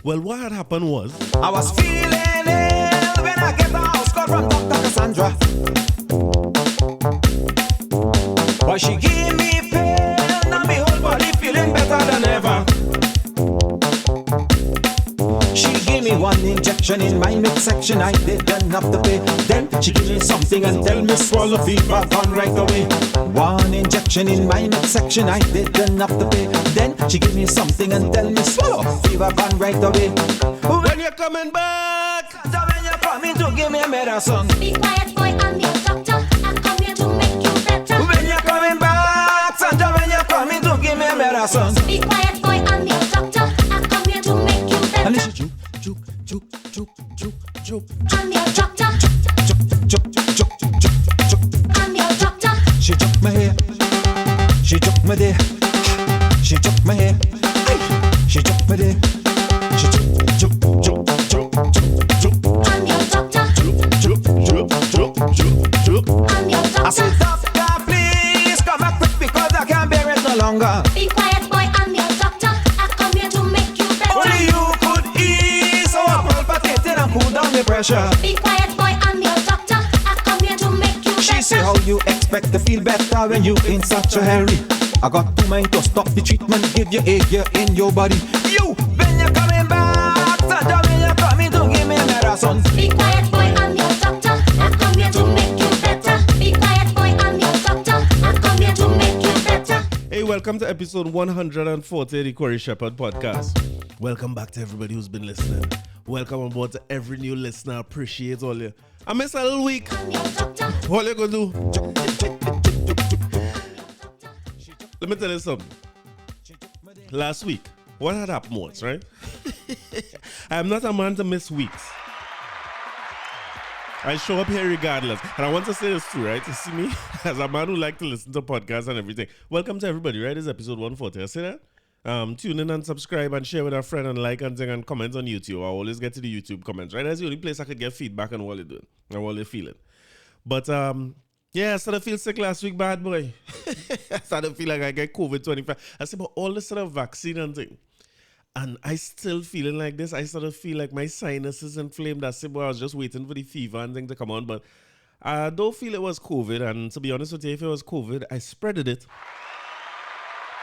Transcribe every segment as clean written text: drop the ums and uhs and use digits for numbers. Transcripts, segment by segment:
Well, what had happened was I was feeling ill when I get the house call from Dr. Cassandra. But she gave me pain and my whole body feeling better than ever. She gave me one injection in my midsection, I didn't have to pay. Then she gave me something and tell me swallow fever gone right away. One injection in my midsection, I didn't have to pay. Then she gave me something and tell me swallow fever gone right away. when you're coming back. So when you're coming to give me a medicine, Be quiet, boy, I'm your doctor. I come here to make you better. when you're coming back, Sandra, when you're coming to give me a medicine. Be quiet, boy, I'm your doctor. I come here to make you And better. she I'm your doctor. I'm your doctor. She took my hair, she took my there, she took my hair, she took my there, she took. I'm your doctor. I'm your I said, doctor. doctor, please come back quick because I can't bear it no longer. Be quiet, boy, I'm your doctor. I come here to make you Only better. you could ease our palpitating and cool down the pressure. Be quiet, boy, I'm your doctor. I come here to make you She say, how better. you expect to feel better when you in such a hurry? I got two mind to stop the treatment, give you a year in your body. You, when you're coming back, Sandra, when you're coming to give me a medicine. Be quiet, boy, I'm your doctor. I come here to make you better. Be quiet, boy, I'm your doctor. I come here to make you better. Hey, welcome to episode 140 of the Corey Shepherd podcast. Welcome back to everybody who's been listening. Welcome on board to every new listener. Appreciate all you. I missed a little week. I'm your doctor. What you gonna do? Let me tell you something. Last week, what had happened was, right? I am not a man to miss weeks. I show up here regardless. And I want to say this too, right? You see me as a man who like to listen to podcasts and everything. Welcome to everybody, right? This is episode 140. I say that? Tune in and subscribe and share with a friend and like and thing and comment on YouTube. I always get to the YouTube comments, right? That's the only place I could get feedback on what you're doing and what you're feeling. But yeah, I started to feel sick last week, bad boy. I started to feel like I get COVID-25. I said, but all this sort of vaccine and thing. And I still feeling like this. I sort of feel like my sinuses inflamed. I said, well, I was just waiting for the fever and thing to come on. But I don't feel it was COVID. And to be honest with you, if it was COVID, I spreaded it.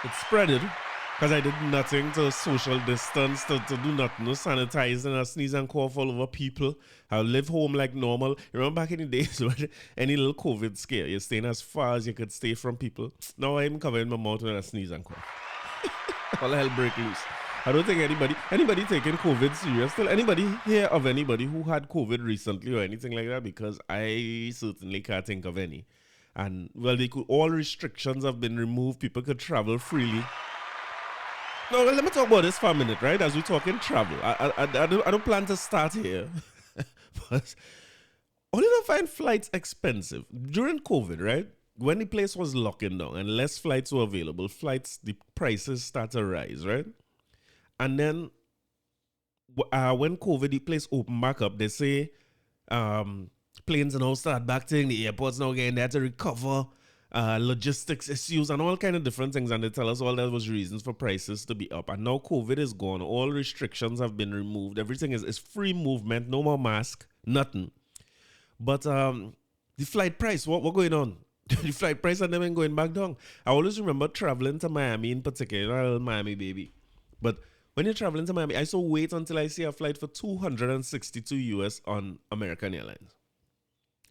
It spreaded because I did nothing to social distance, to do nothing, no sanitizing, I sneeze and cough all over people. I live home like normal. You remember back in the days when any little COVID scare, you're staying as far as you could stay from people. Now I'm covering my mouth when I sneeze and cough. All hell break loose. I don't think anybody taking COVID serious. Still, anybody here of anybody who had COVID recently or anything like that? Because I certainly can't think of any. And well, all restrictions have been removed. People could travel freely. No, let me talk about this for a minute, right? As we talk in travel, I don't plan to start here, but only don't find flights expensive during COVID, right? When the place was locking down and less flights were available, the prices start to rise, right? And then when COVID, the place opened back up, they say planes now start back to the airports now getting there to recover. Logistics issues and all kind of different things, and they tell us all that was reasons for prices to be up. And now COVID is gone, all restrictions have been removed, everything is free movement, no more mask, nothing. But the flight price, what going on? The flight price and them ain't going back down. I always remember traveling to Miami in particular, you know, Miami baby. But when you're traveling to Miami, I still wait until I see a flight for $262 US on American Airlines.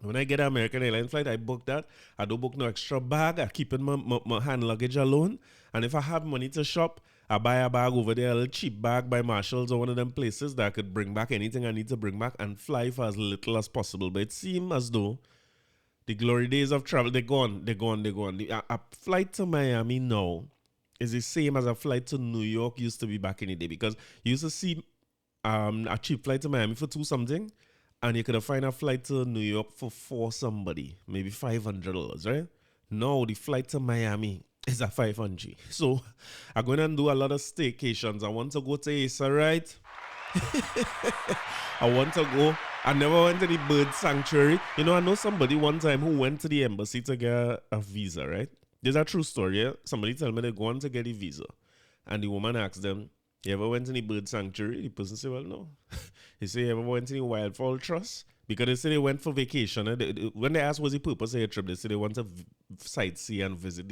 When I get an American Airlines flight, I book that. I don't book no extra bag. I keep in my hand luggage alone. And if I have money to shop, I buy a bag over there, a little cheap bag by Marshalls or one of them places that I could bring back anything I need to bring back and fly for as little as possible. But it seems as though the glory days of travel, they're gone. A flight to Miami now is the same as a flight to New York used to be back in the day, because you used to see a cheap flight to Miami for 2 something, and you could have find a flight to New York for 4 somebody, maybe $500, right? No, the flight to Miami is at 500. So I'm going to do a lot of staycations. I want to go to Asa, right? I want to go. I never went to the bird sanctuary. You know, I know somebody one time who went to the embassy to get a visa, right? There's a true story, yeah? Somebody tell me they go on to get a visa. And the woman asked them, you ever went to the bird sanctuary? The person said, well, no. He said, you ever went to the wildfowl trust? Because they said they went for vacation. And when they asked what's the purpose of your trip, they said they want to sightsee and visit.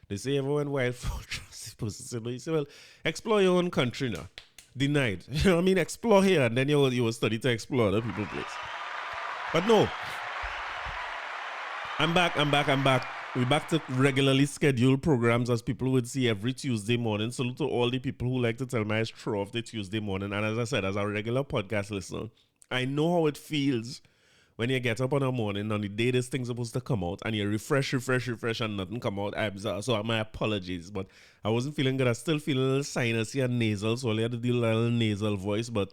They say, you ever went wildfowl trust? The person said, no. He said, well, explore your own country now. Denied. You know what I mean? Explore here, and then you will study to explore other people's place. But no. I'm back. We're back to regularly scheduled programs, as people would see every Tuesday morning. Salute to all the people who like to tell me I throw off the Tuesday morning. And as I said, as a regular podcast listener, I know how it feels when you get up on a morning on the day this thing's supposed to come out and you refresh, and nothing come out. So my apologies, but I wasn't feeling good. I still feel a little sinusy and nasal, so I had to do a little nasal voice, but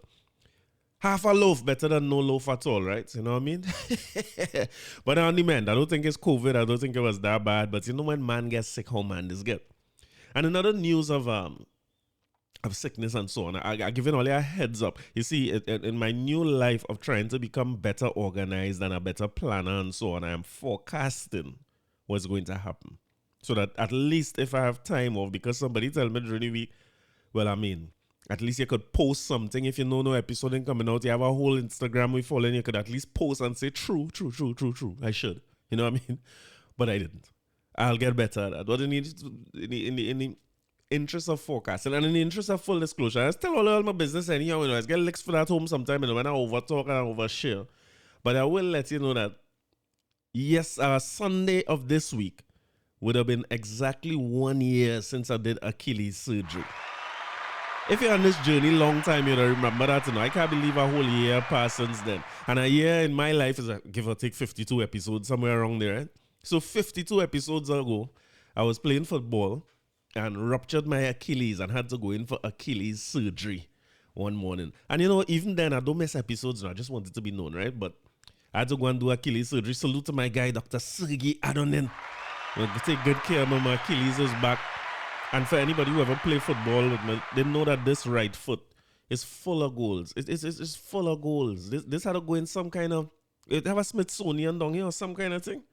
half a loaf better than no loaf at all, right? You know what I mean? But on the mend, I don't think it's COVID. I don't think it was that bad, but you know when man gets sick, how man is get. And another news of sickness and so on. I giving all you a heads up. You see, in my new life of trying to become better organized and a better planner and so on, I am forecasting what's going to happen. So that at least if I have time off, because somebody tell me during the week, well, I mean, at least you could post something. If you know no episode ain't coming out, you have a whole Instagram we follow, and you could at least post and say, true. I should. You know what I mean? But I didn't. I'll get better at that. What I need in the interest of forecasting and in the interest of full disclosure, I still all my business anyhow, you know, I get licks for that home sometime, you know, when I overtalk and I overshare. But I will let you know that, yes, Sunday of this week would have been exactly 1 year since I did Achilles surgery. If you're on this journey long time, you'll remember that, you know, I can't believe a whole year passed since then. And a year in my life is, give or take, 52 episodes, somewhere around there, right? So 52 episodes ago, I was playing football and ruptured my Achilles and had to go in for Achilles surgery one morning. And you know, even then, I don't miss episodes now. I just want it to be known, right? But I had to go and do Achilles surgery. Salute to my guy, Dr. Sergey Adonin. Take good care of my Achilles is back. And for anybody who ever played football with me, they know that this right foot is full of goals. It's full of goals. This had to go in some kind of, it have a Smithsonian down here or some kind of thing.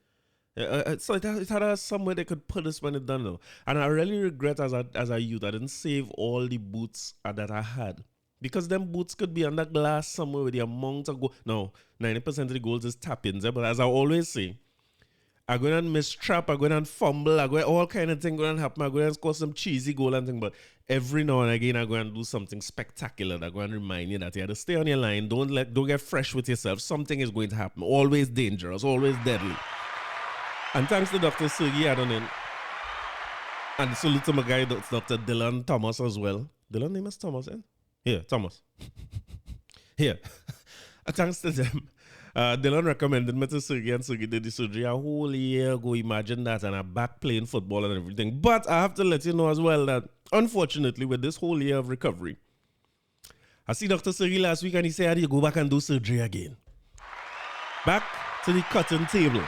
So it had somewhere they could put this when it's done now. And I really regret as a youth, I didn't save all the boots that I had. Because them boots could be under glass somewhere with the amount of goals. No, 90% of the goals is tap-ins. But as I always say, I go and mistrap, I go and fumble, I go all kind of things going to happen. I go and score some cheesy goal and thing. But every now and again, I go and do something spectacular that go and remind you that you have to stay on your line. Don't get fresh with yourself. Something is going to happen. Always dangerous, always deadly. And thanks to Dr. Sergey Adonin. And salute to my guy, Dr. Dylan Thomas as well. Dylan name is Thomas, eh? Here, Thomas. Here. Thanks to them. Dylan recommended me to Sergey, and Sergey did the surgery a whole year ago. Imagine that, and I'm back playing football and everything. But I have to let you know as well that, unfortunately, with this whole year of recovery, I see Dr. Sergey last week and he said, how do you go back and do surgery again? Back to the cutting table.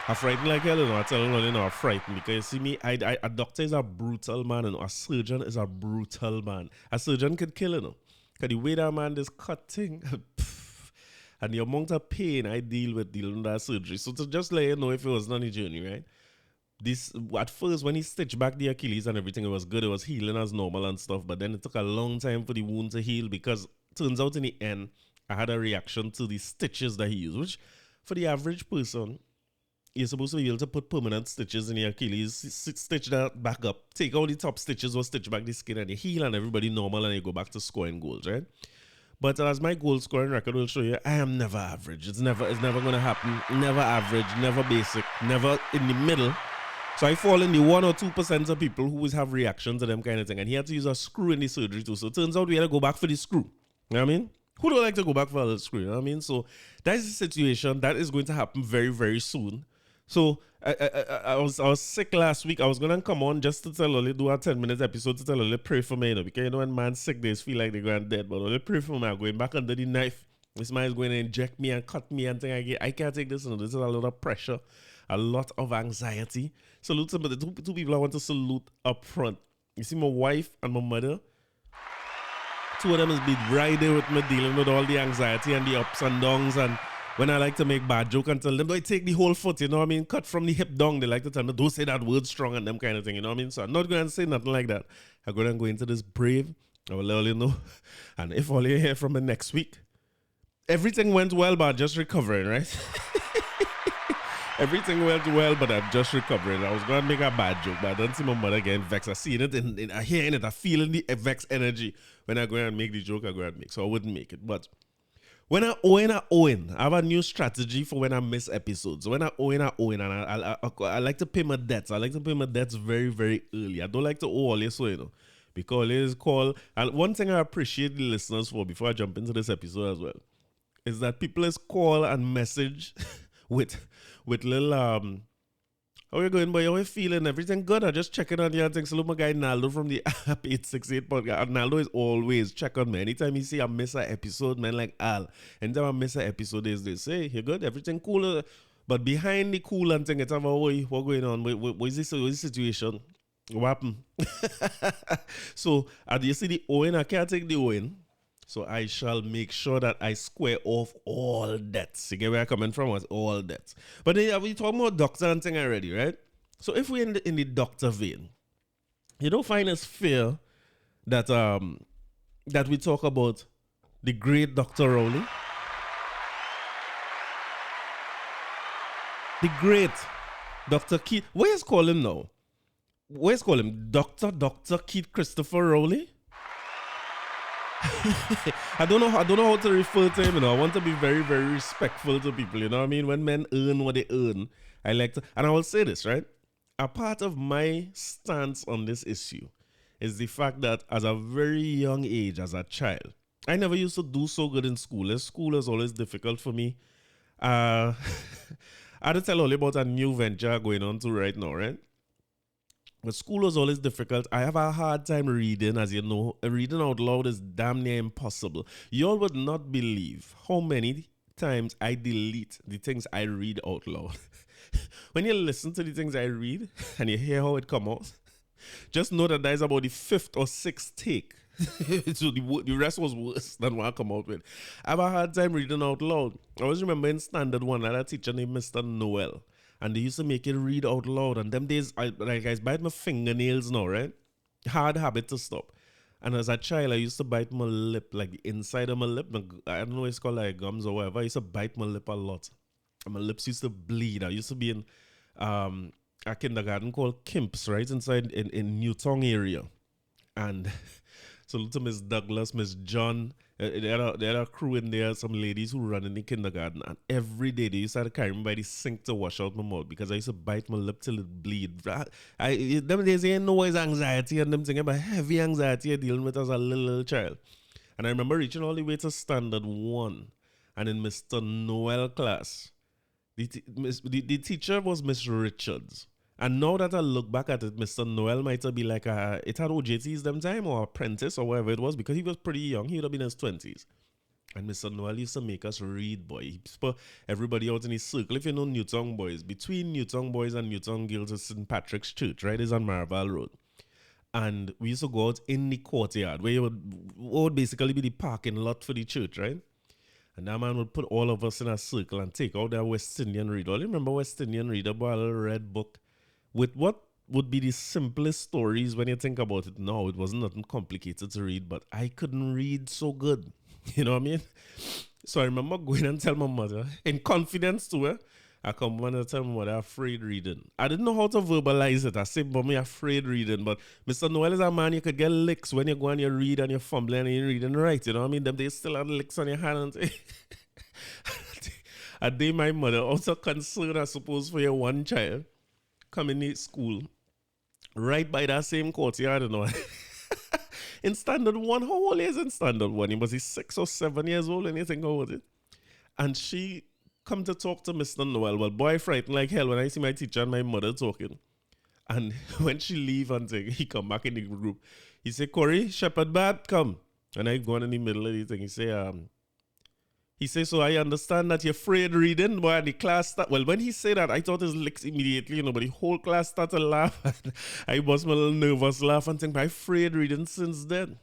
I'm frightened like hell, you know. I tell you, you know, I'm frightened because you see me, a doctor is a brutal man, and a surgeon is a brutal man. A surgeon could kill, you know. Because the way that man is cutting, and the amount of pain I deal with dealing with that surgery. So to just let you know if it was not a journey, right? This, at first, when he stitched back the Achilles and everything, it was good. It was healing as normal and stuff. But then it took a long time for the wound to heal because turns out in the end, I had a reaction to the stitches that he used, which for the average person, you're supposed to be able to put permanent stitches in your Achilles, stitch that back up, take all the top stitches or stitch back the skin, and you heal and everybody normal and you go back to scoring goals, right? But as my goal scoring record will show you, I am never average. It's never going to happen. Never average, never basic, never in the middle. So I fall in the 1 or 2% of people who always have reactions to them kind of thing. And he had to use a screw in the surgery too. So it turns out we had to go back for the screw. You know what I mean? Who don't like to go back for a little screw? You know what I mean? So that is the situation. That is going to happen very, very soon. So I was sick last week. I was gonna come on just to tell Oli, do a 10 minutes episode to tell Oli pray for me, because when man's sick, they just feel like they're going dead. But Oli pray for me. I'm going back under the knife. This man is going to inject me and cut me and thing. I can't take this. This is a lot of pressure, a lot of anxiety. Salute to the two people I want to salute up front. You see, my wife and my mother. Two of them has been right there with me, dealing with all the anxiety and the ups and downs. And when I like to make bad joke and tell them, do I take the whole foot, you know what I mean? Cut from the hip down. They like to tell me, don't say that word strong and them kind of thing, you know what I mean? So I'm not going to say nothing like that. I'm going to go into this brave. I will let you know. And if all you hear from me next week, everything went well, but I'm just recovering, right? Everything went well, but I'm just recovering. I was going to make a bad joke, but I don't see my mother getting vexed. I see it, I hearing it, I feeling the vexed energy. When I go and make the joke, I go and make. So I wouldn't make it. But when I own. I have a new strategy for when I miss episodes. When I own, and I like to pay my debts. I like to pay my debts very, very early. I don't like to owe all this, because it is called. And one thing I appreciate the listeners for before I jump into this episode as well is that people is call and message with little how you going, boy? How you feeling? Everything good? I just checking on you and things. Salute my guy Naldo from the App 868 podcast. Naldo is always check on me. Anytime you see I miss an episode, man, like Al. Anytime I miss an episode, they say, you good? Everything cool? But behind the cool and thing, it's about what going on? What is this situation? What happened? So, do you see the Owen? I can't take the Owen. So I shall make sure that I square off all debts. You get where I'm coming from? Was all debts. But then we talking about doctor and thing already, right? So if we're in the doctor vein, you don't find us fair that that we talk about the great Dr. Rowley? The great Dr. Keith. Where's call him now? Where's call him? Dr. Keith Christopher Rowley? I don't know how to refer to him, I want to be very, very respectful to people, you know what I mean? When men earn what they earn, I like to, and I will say this, right? A part of my stance on this issue is the fact that as a very young age, as a child, I never used to do so good in school. School is always difficult for me. I had to tell all about a new venture going on to right now, right? But school was always difficult. I have a hard time reading, as you know. Reading out loud is damn near impossible. You all would not believe how many times I delete the things I read out loud. When you listen to the things I read and you hear how it come out, just know that that is about the 5th or 6th take. So the rest was worse than what I come out with. I have a hard time reading out loud. I always remember in standard 1, I had a teacher named Mr. Noel. And they used to make it read out loud. And them days, I bite my fingernails now, right? Hard habit to stop. And as a child, I used to bite my lip, like the inside of my lip. I don't know what it's called, like gums or whatever. I used to bite my lip a lot. And my lips used to bleed. I used to be in a kindergarten called Kimps, right? Inside in Newtown area. And so to Miss Douglas, Miss John, they had a crew in there, some ladies who run in the kindergarten, and every day they used to carry me by the sink to wash out my mouth because I used to bite my lip till it bleed. Them days ain't no always anxiety and them thing, but heavy anxiety you're dealing with as a little child. And I remember reaching all the way to standard 1, and in Mr. Noel class, the teacher was Miss Richards. And now that I look back at it, Mr. Noel might have been like it had OJTs them time or apprentice or whatever it was, because he was pretty young. He would have been in his 20s. And Mr. Noel used to make us read, boy. He put everybody out in his circle. If you know Newtown boys, between Newtown boys and Newtown girls is St. Patrick's Church, right? It's on Marval Road. And we used to go out in the courtyard where would basically be the parking lot for the church, right? And that man would put all of us in a circle and take out that West Indian reader. All you remember West Indian reader, about a little red book with what would be the simplest stories when you think about it now. It wasn't nothing complicated to read, but I couldn't read so good. You know what I mean? So I remember going and tell my mother, in confidence to her, I come home and tell my mother I'm afraid reading. I didn't know how to verbalize it. I said, but me afraid reading. But Mr. Noel is a man, you could get licks when you go and you read and you're fumbling and you're reading right. You know what I mean? Them they still have licks on your hand. I day my mother also concerned, I suppose, for your one child coming to school right by that same courtyard, you know. In standard 1, how old is in standard 1? He was 6 or 7 years old, and you think, how was it? And she come to talk to Mr. Noel. Well, boy, frightened like hell when I see my teacher and my mother talking. And when she leave and thing, he come back in the group. He say, Corey, Shepherd Bad, come. And I go on in the middle of the thing. He say, so I understand that you're afraid reading, boy, and the class start. Well, when he said that, I thought his licks immediately, but the whole class started to laugh. I was a little nervous laugh and think, but I'm afraid reading since then.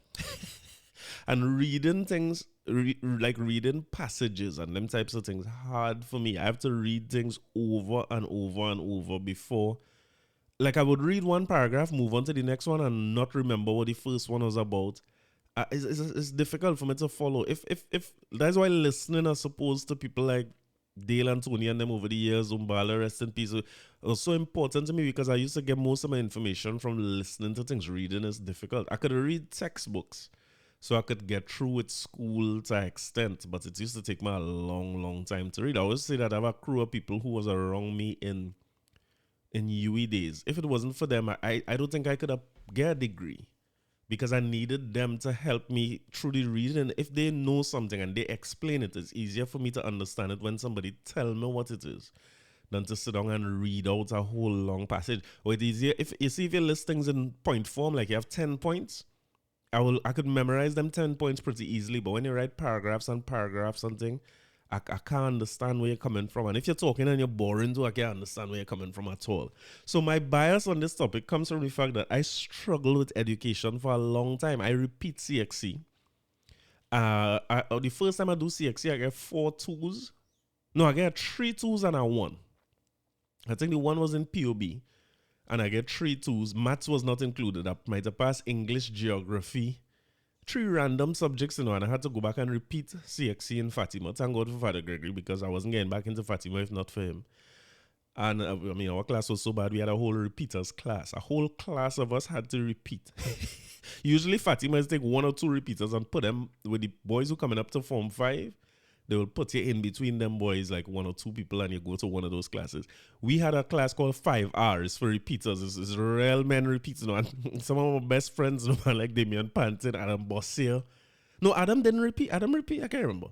And reading things, like reading passages and them types of things, hard for me. I have to read things over and over and over before. Like I would read one paragraph, move on to the next one, and not remember what the first one was about. It's difficult for me to follow. If that's why listening, I suppose, to people like Dale and Tony and them over the years, Umbala, rest in peace, was so important to me because I used to get most of my information from listening to things. Reading is difficult. I could read textbooks, so I could get through with school to an extent, but it used to take me a long, long time to read. I always say that I have a crew of people who was around me in UE days. If it wasn't for them, I don't think I could have get a degree because I needed them to help me through the reading. If they know something and they explain it, it's easier for me to understand it when somebody tell me what it is than to sit down and read out a whole long passage. Or it's easier if you list things in point form, like you have 10 points, I could memorize them 10 points pretty easily. But when you write paragraphs and something, I can't understand where you're coming from. And if you're talking and you're boring too, I can't understand where you're coming from at all. So my bias on this topic comes from the fact that I struggled with education for a long time. I repeat CXC. The first time I do CXC, I get 4 twos. No, I get 3 twos and a 1. I think the 1 was in POB. And I get 3 twos. Maths was not included. I might have passed English, geography. 3 random subjects, and I had to go back and repeat CXC in Fatima. Thank God for Father Gregory because I wasn't getting back into Fatima if not for him. And our class was so bad, we had a whole repeaters class. A whole class of us had to repeat. Usually Fatima take 1 or 2 repeaters and put them with the boys who coming up to Form 5. They will put you in between them boys, like 1 or 2 people, and you go to one of those classes. We had a class called 5 R's for repeaters. It's real men repeating. And some of my best friends, like Damian Pantin, Adam Bossier. No, Adam didn't repeat. Adam repeat, I can't remember.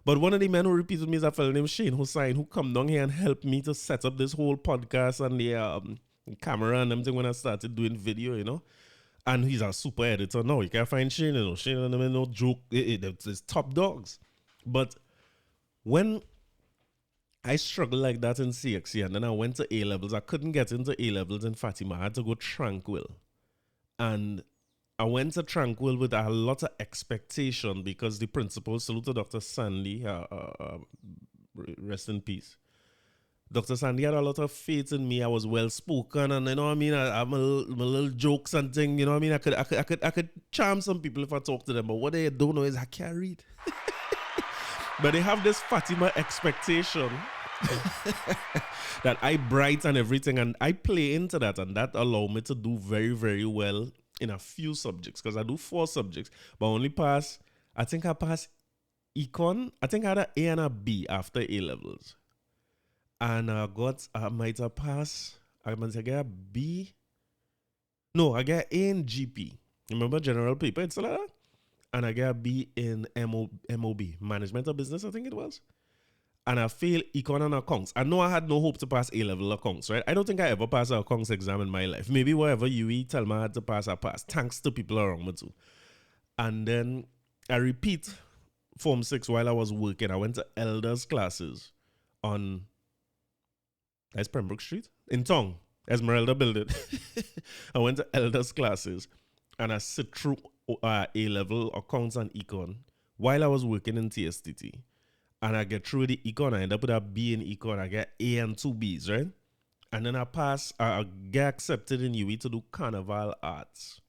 But one of the men who repeated me is a fellow named Shane Hussain, who come down here and helped me to set up this whole podcast and the camera and everything when I started doing video, And he's a super editor now. You can't find Shane, Shane and them no joke. It's top dogs. But when I struggled like that in CXC and then I went to A-levels, I couldn't get into A-levels in Fatima. I had to go Tranquil. And I went to Tranquil with a lot of expectation because the principal, salute to Dr. Sandy, rest in peace. Dr. Sandy had a lot of faith in me. I was well spoken and I'm a little jokes and thing, I could charm some people if I talk to them, but what they don't know is I can't read. But they have this Fatima expectation that I bright and everything, and I play into that, and that allowed me to do very, very well in a few subjects, because I do 4 subjects, but only pass, I think I passed Econ. I think I had an A and a B after A-levels. And I might have passed, I get a B. No, I get A in GP. Remember general paper? It's like that. And I got a B in MOB, Management of Business, I think it was. And I failed Econ and Accounts. I know I had no hope to pass A-level Accounts, right? I don't think I ever passed an Accounts exam in my life. Maybe whatever UE tell me I had to pass, I passed. Thanks to people around me too. And then I repeat Form 6 while I was working. I went to elders classes on, that's Pembroke Street? In Tong, Esmeralda Building. I went to elders classes and I sit through A-level Accounts and Econ while I was working in TSTT. And I get through the Econ, I end up with a B in Econ, I get A and 2 Bs, right? And then I get accepted in UE to do Carnival Arts.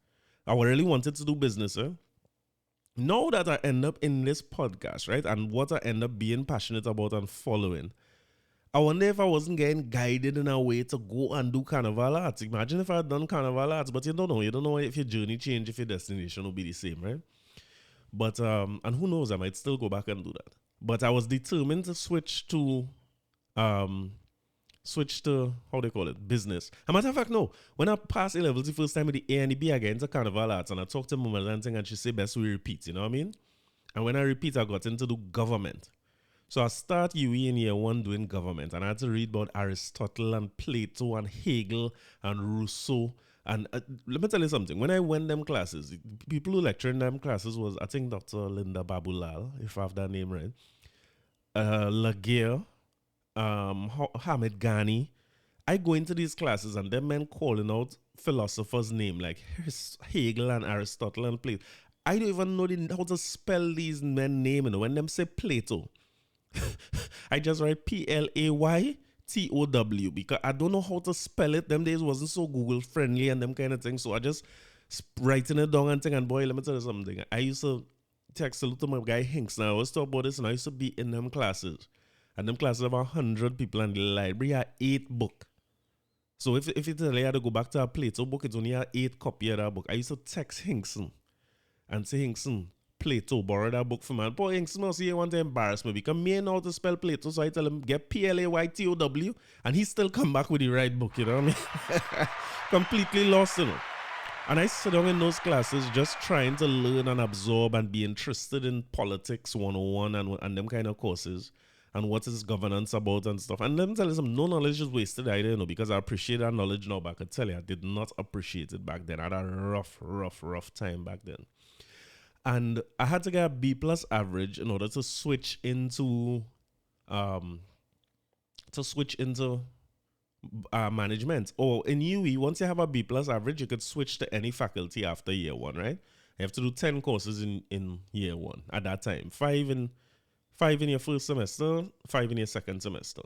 I really wanted to do business, eh? Now that I end up in this podcast, right? And what I end up being passionate about and following, I wonder if I wasn't getting guided in a way to go and do Carnival Arts. Imagine if I had done Carnival Arts, but you don't know if your journey change, if your destination will be the same, right? But, and who knows, I might still go back and do that. But I was determined to switch to, how they call it, business. As a matter of fact, no. When I passed A-levels the first time with the A and the B, I get into Carnival Arts, and I talked to Mama Lansing, and she said, best we repeat, you know what I mean? And when I repeat, I got into the government. So I start UE in year 1 doing government, and I had to read about Aristotle and Plato and Hegel and Rousseau. And let me tell you something. When I went them classes, people who lecture in them classes was, I think, Dr. Linda Babulal, if I have that name right, Laguerre, Hamid Ghani. I go into these classes and them men calling out philosophers' name like Hegel and Aristotle and Plato. I don't even know how to spell these men name. When them say Plato, I just write Playtow because I don't know how to spell it. Them days wasn't so Google friendly and them kind of things. So I just writing it down and thing. And boy, let me tell you something. I used to text salute to my guy Hinks. Now I was talking about this, and I used to be in them classes. And them classes have 100 people, and the library had 8 books. So if you tell you had to go back to a Plato book, it's only a 8 copy of that book. I used to text Hinkson and say, Hinkson, Plato, borrow that book from me. And poor Hinkson also he want to embarrass me because me know how to spell Plato. So I tell him, get Playtow, and he still come back with the right book, you know what I mean? Completely lost, you know. And I sit down in those classes just trying to learn and absorb and be interested in politics 101 and them kind of courses. And what is governance about and stuff. And let me tell you something, no knowledge is wasted either, you know, because I appreciate that knowledge now, but I could tell you I did not appreciate it back then. I had a rough time back then. And I had to get a B plus average in order to switch into management. Or in UE, once you have a B plus average, you could switch to any faculty after year 1, right? You have to do 10 courses in year 1 at that time. 5 in your first semester, 5 in your second semester.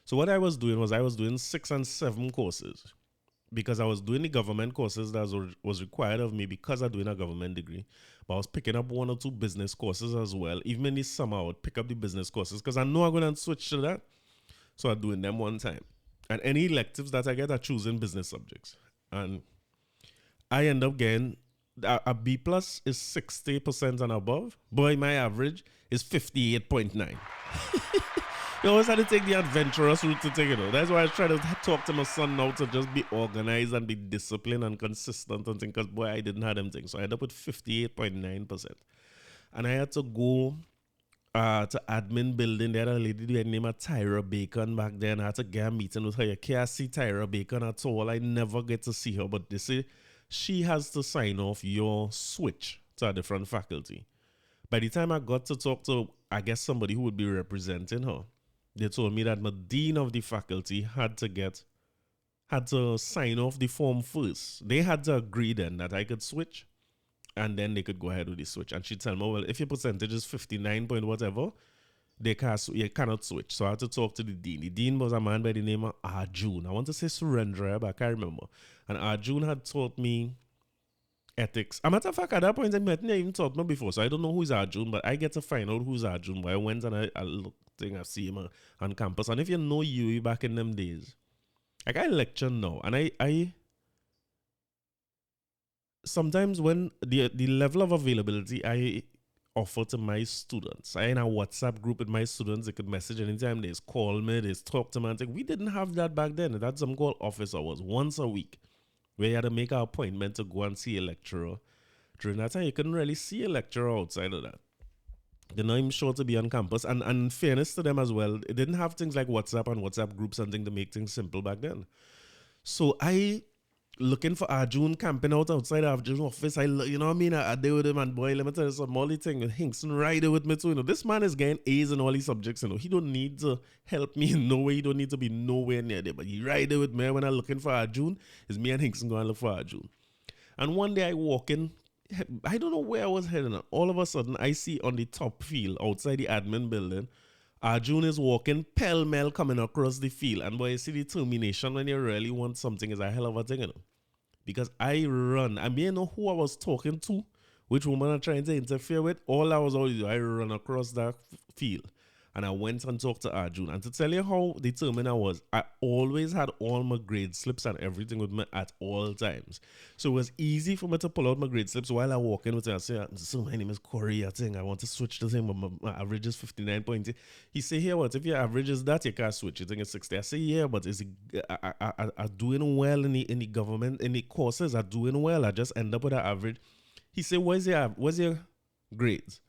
So what I was doing was I was doing 6 and 7 courses because I was doing the government courses that was required of me because I'm doing a government degree. But I was picking up 1 or 2 business courses as well. Even in the summer, I would pick up the business courses because I know I'm going to switch to that. So I'm doing them one time. And any electives that I get, I choose in business subjects. And I end up getting a B plus is 60% and above. Boy, my average is 58.9. You always had to take the adventurous route to take it out. That's why I try to talk to my son now to just be organized and be disciplined and consistent and things. Because boy, I didn't have them things. So I ended up with 58.9%. And I had to go to admin building. There had a lady named Tyra Bacon back then. I had to get a meeting with her. You can't see Tyra Bacon at all. I never get to see her. But they say she has to sign off your switch to a different faculty. By the time I got to talk to, I guess, somebody who would be representing her, they told me that the dean of the faculty had to sign off the form first. They had to agree then that I could switch, and then they could go ahead with the switch. And she'd tell me, well, if your percentage is 59 point whatever, you cannot switch. So I had to talk to the dean. The dean was a man by the name of Arjun. I want to say Surendra, but I can't remember. And Arjun had taught me ethics. A matter of fact, at that point, I hadn't even taught me before, so I don't know who's Arjun, but I get to find out who's Arjun. But I went and I looked, I see him on campus. And if you know UE back in them days, like I lecture now, and I sometimes when the level of availability I offer to my students, I in a WhatsApp group with my students, they could message anytime, they call me, they talk to me, and think, we didn't have that back then. That's something called office hours, once a week, where you had to make an appointment to go and see a lecturer. During that time, you couldn't really see a lecturer outside of that. They're not even sure to be on campus. And in fairness to them as well, it didn't have things like WhatsApp and WhatsApp groups and things to make things simple back then. So I, looking for Arjun, camping outside Arjun's office, you know what I mean? I deal with him, and boy, let me tell you some Molly thing with Hinkson right there with me too. You know, this man is getting A's in all these subjects. You know, he don't need to help me in no way. He don't need to be nowhere near there. But he right there with me when I'm looking for Arjun. It's me and Hinkson going to look for Arjun. And one day I walk in, I don't know where I was heading at. All of a sudden, I see on the top field outside the admin building, Arjun is walking pell-mell coming across the field. And boy, you see the determination when you really want something is a hell of a thing, you know. Because I run. I may know who I was talking to, which woman I'm trying to interfere with. All I was always doing, I run across that field. And I went and talked to Arjun. And to tell you how determined I was, I always had all my grade slips and everything with me at all times. So it was easy for me to pull out my grade slips while I walk in with him. I say, so my name is Corey, I think I want to switch to him, but my average is 59.8. He say, here, what, if your average is that, you can't switch. You think it's 60. I say, yeah, but is it, I doing well in the government, in the courses, I doing well. I just end up with an average. He say, what's your grades?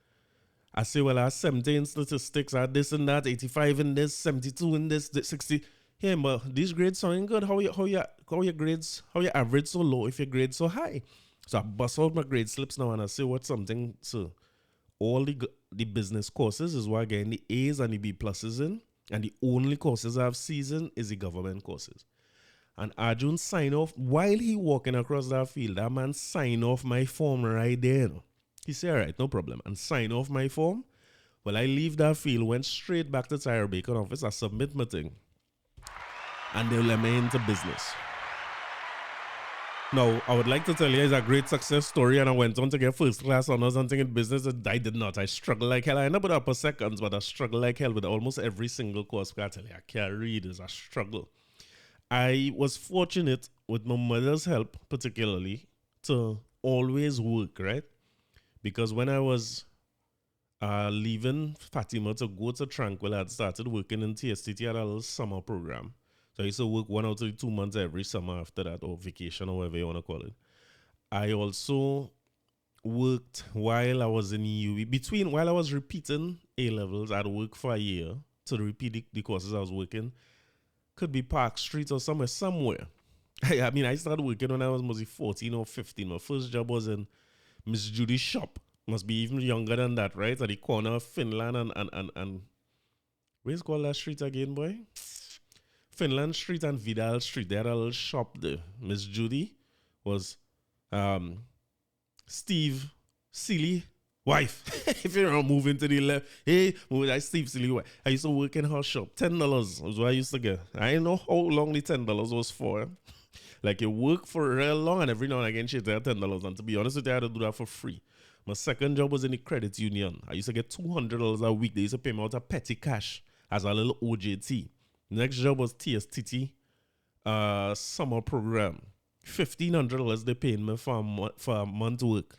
I say, well, I have 70 in statistics, I had this and that, 85 in this, 72 in this 60. Hey, but these grades sounding good. How your grades, how your average so low if your grades so high? So I bust out my grade slips now and I say what's something. So all the business courses is where I get the A's and the B pluses in. And the only courses I have C's in is the government courses. And Arjun sign off, while he walking across that field, that man sign off my form right there. He said, all right, no problem. And sign off my form. Well, I leave that field, went straight back to Tyre Bacon office. I submit my thing. And they let me into business. Now, I would like to tell you it's a great success story, and I went on to get first class honors and thing in business. I did not. I struggled like hell. I ended up with upper seconds, but I struggled like hell with almost every single course. I tell you, I can't read. It's a struggle. I was fortunate with my mother's help, particularly, to always work, right? Because when I was leaving Fatima to go to Tranquil, I had started working in TSTT at a little summer program. So I used to work 1 or 2 months every summer after that, or vacation, or whatever you want to call it. I also worked while I was in UE. While I was repeating A-levels, I'd work for a year to repeat the courses I was working. Could be Park Street or somewhere. I mean, I started working when I was mostly 14 or 15. My first job was in Miss Judy's shop. Must be even younger than that, right? At the corner of Finland and where's called that street again, boy? Finland Street and Vidal Street. They had a little shop there. Miss Judy was Steve Seeley wife. If you're moving to the left, hey, that's Steve Seeley wife. I used to work in her shop. $10 was what I used to get. I didn't know how long the $10 was for. Like, you work for real long, and every now and again she had $10. And to be honest with you, I had to do that for free. My second job was in the credit union. I used to get $200 a week. They used to pay me out of petty cash as a little OJT. Next job was TSTT summer program. $1,500 they paid me for a month work.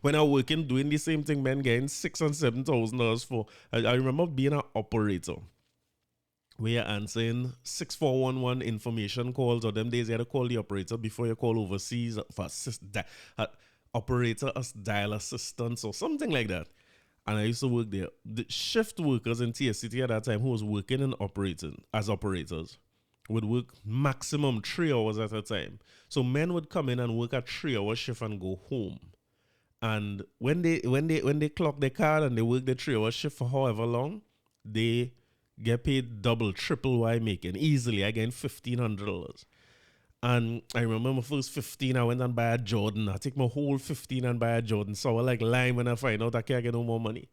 When I was working doing the same thing, man, getting $6,000 and $7,000 for. I remember being an operator. We are answering 6411 information calls, or them days you had to call the operator before you call overseas for operator as dial assistance or something like that. And I used to work there. The shift workers in TSCT at that time who was working in operating as operators would work maximum 3 hours at a time. So men would come in and work a 3-hour shift and go home. And when they clock their card and they work the 3-hour shift for however long, they get paid double, triple what I making easily. I gained $1,500. And I remember my first 15, I went and buy a Jordan. I take my whole 15 and buy a Jordan. So I like lying when I find out I can't get no more money.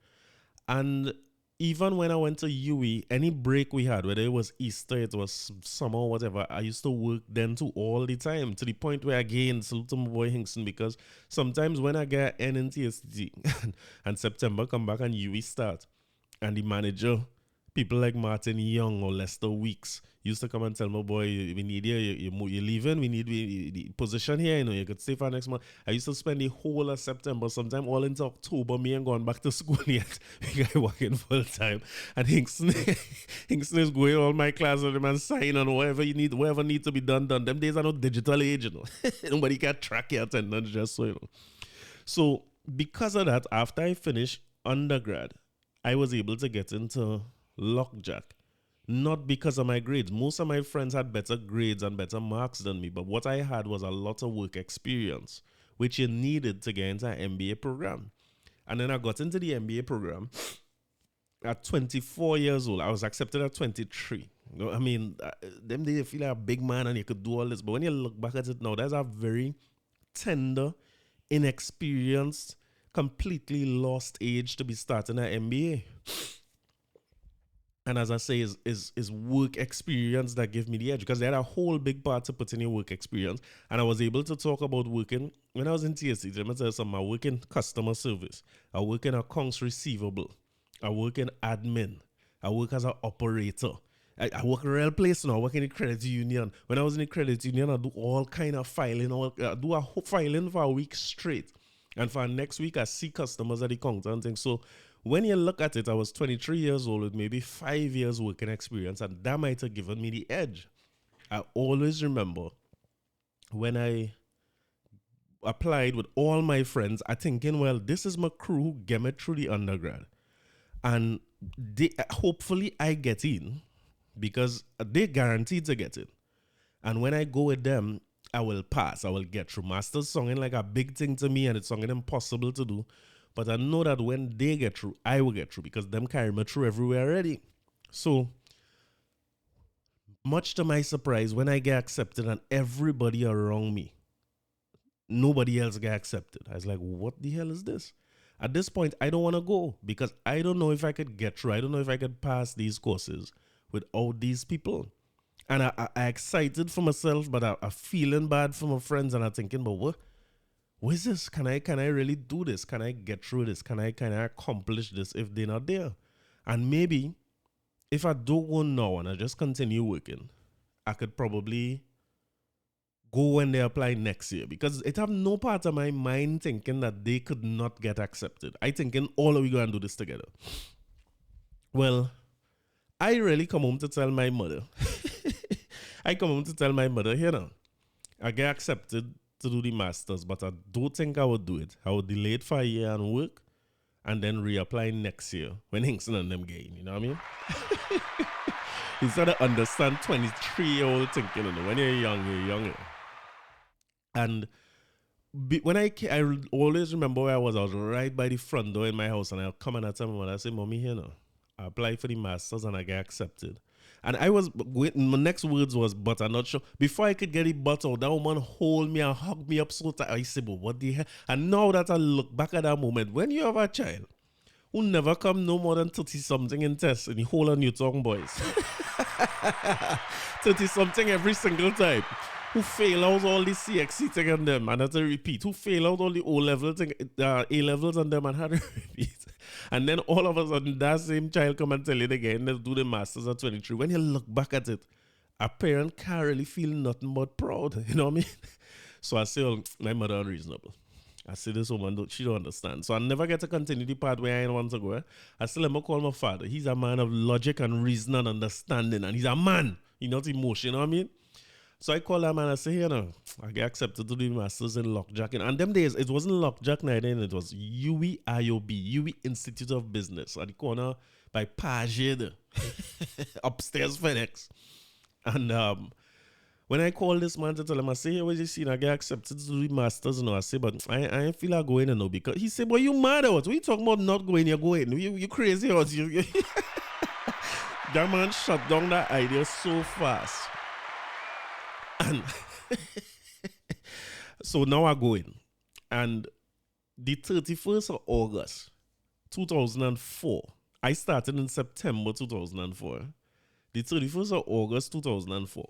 And even when I went to UE, any break we had, whether it was Easter, it was summer, whatever, I used to work then too all the time, to the point where, again, salute to my boy Hinkson, because sometimes when I get NNTSD and September come back and UE start, and the manager, people like Martin Young or Lester Weeks used to come and tell my boy, we need you, you're leaving, we need the position here, you could stay for next month. I used to spend the whole of September, sometime all into October, me ain't going back to school yet. I working full time. And Hinkson is going all my classes with him and sign on whatever needs to be done. Them days are no digital age, Nobody can track your attendance just so, So because of that, after I finished undergrad, I was able to get into Lockjack. Not because of my grades. Most of my friends had better grades and better marks than me, but what I had was a lot of work experience, which you needed to get into an MBA program. And then I got into the MBA program at 24 years old. I was accepted at 23. I mean, them days you feel like a big man and you could do all this, but when you look back at it now, that's a very tender, inexperienced, completely lost age to be starting an MBA. And as I say, is work experience that gave me the edge, because they had a whole big part to put in your work experience. And I was able to talk about working, when I was in TSC, let me tell you something, I work in customer service, I work in accounts receivable, I work in admin, I work as an operator. I work in a real place now. I work in the credit union. When I was in the credit union, I do all kind of filing. I do a filing for a week straight. And for next week, I see customers at the counter and things. So when you look at it, I was 23 years old with maybe 5 years working experience, and that might have given me the edge. I always remember when I applied with all my friends, I thinking, well, this is my crew who get me through the undergrad. And hopefully I get in because they guaranteed to get in. And when I go with them, I will pass. I will get through. Master's songing like a big thing to me, and it's songing impossible to do. But I know that when they get through, I will get through because them carry me through everywhere already. So, much to my surprise, when I get accepted and everybody around me, nobody else get accepted. I was like, what the hell is this? At this point, I don't want to go because I don't know if I could get through. I don't know if I could pass these courses without these people. And I excited for myself, but I feeling bad for my friends, and I'm thinking, but what is this? Can I really do this? Can I get through this? Can I accomplish this if they're not there? And maybe if I don't go now and I just continue working, I could probably go when they apply next year, because it have no part of my mind thinking that they could not get accepted. I thinking all of we going to do this together. Well, I really come home to tell my mother. I come home to tell my mother, here now, I get accepted to do the masters, but I don't think I would do it. I would delay it for a year and work, and then reapply next year when Hinkson and them gain. You know what I mean? Instead of understand 23-year-old thinking, you know, when you're young, you're young. And when I always remember where I was right by the front door in my house, and I'll come and I tell my mother, I say, Mommy, here now, I applied for the masters and I get accepted. And I was waiting, my next words was, but I'm not sure. Before I could get it butt out, that woman hold me and hug me up so tight. I said, but what the hell? And now that I look back at that moment, when you have a child who never come no more than 30-something in tests, and you hold on your tongue, boys. 30-something every single time. Who fail out all the CXC thing on them and had to repeat. Who fail out all the O-level thing, A-levels on them and had to repeat. And then all of a sudden, that same child come and tell it again, let's do the masters at 23. When you look back at it, a parent can't really feel nothing but proud. You know what I mean? So I say, oh, my mother unreasonable. I say, this woman, she don't understand. So I never get to continue the part where I want to go. I still let me call my father. He's a man of logic and reason and understanding. And he's a man. He's not emotion, you know what I mean? So I call that man and I say, you know, I get accepted to do the masters in lockjacking. And them days, it wasn't lockjack night then, it was UE IOB, UE Institute of Business, at the corner by Page, upstairs FedEx. And when I call this man to tell him, I say, hey, what you see? I get accepted to do the masters, you know. I say, but I ain't feel like going, you know, because he said, boy, you mad or what? What you talking about not going, you're going. You crazy or what? That man shut down that idea so fast. And so now I go in, and the 31st of August 2004, I started in September 2004. The 31st of August 2004,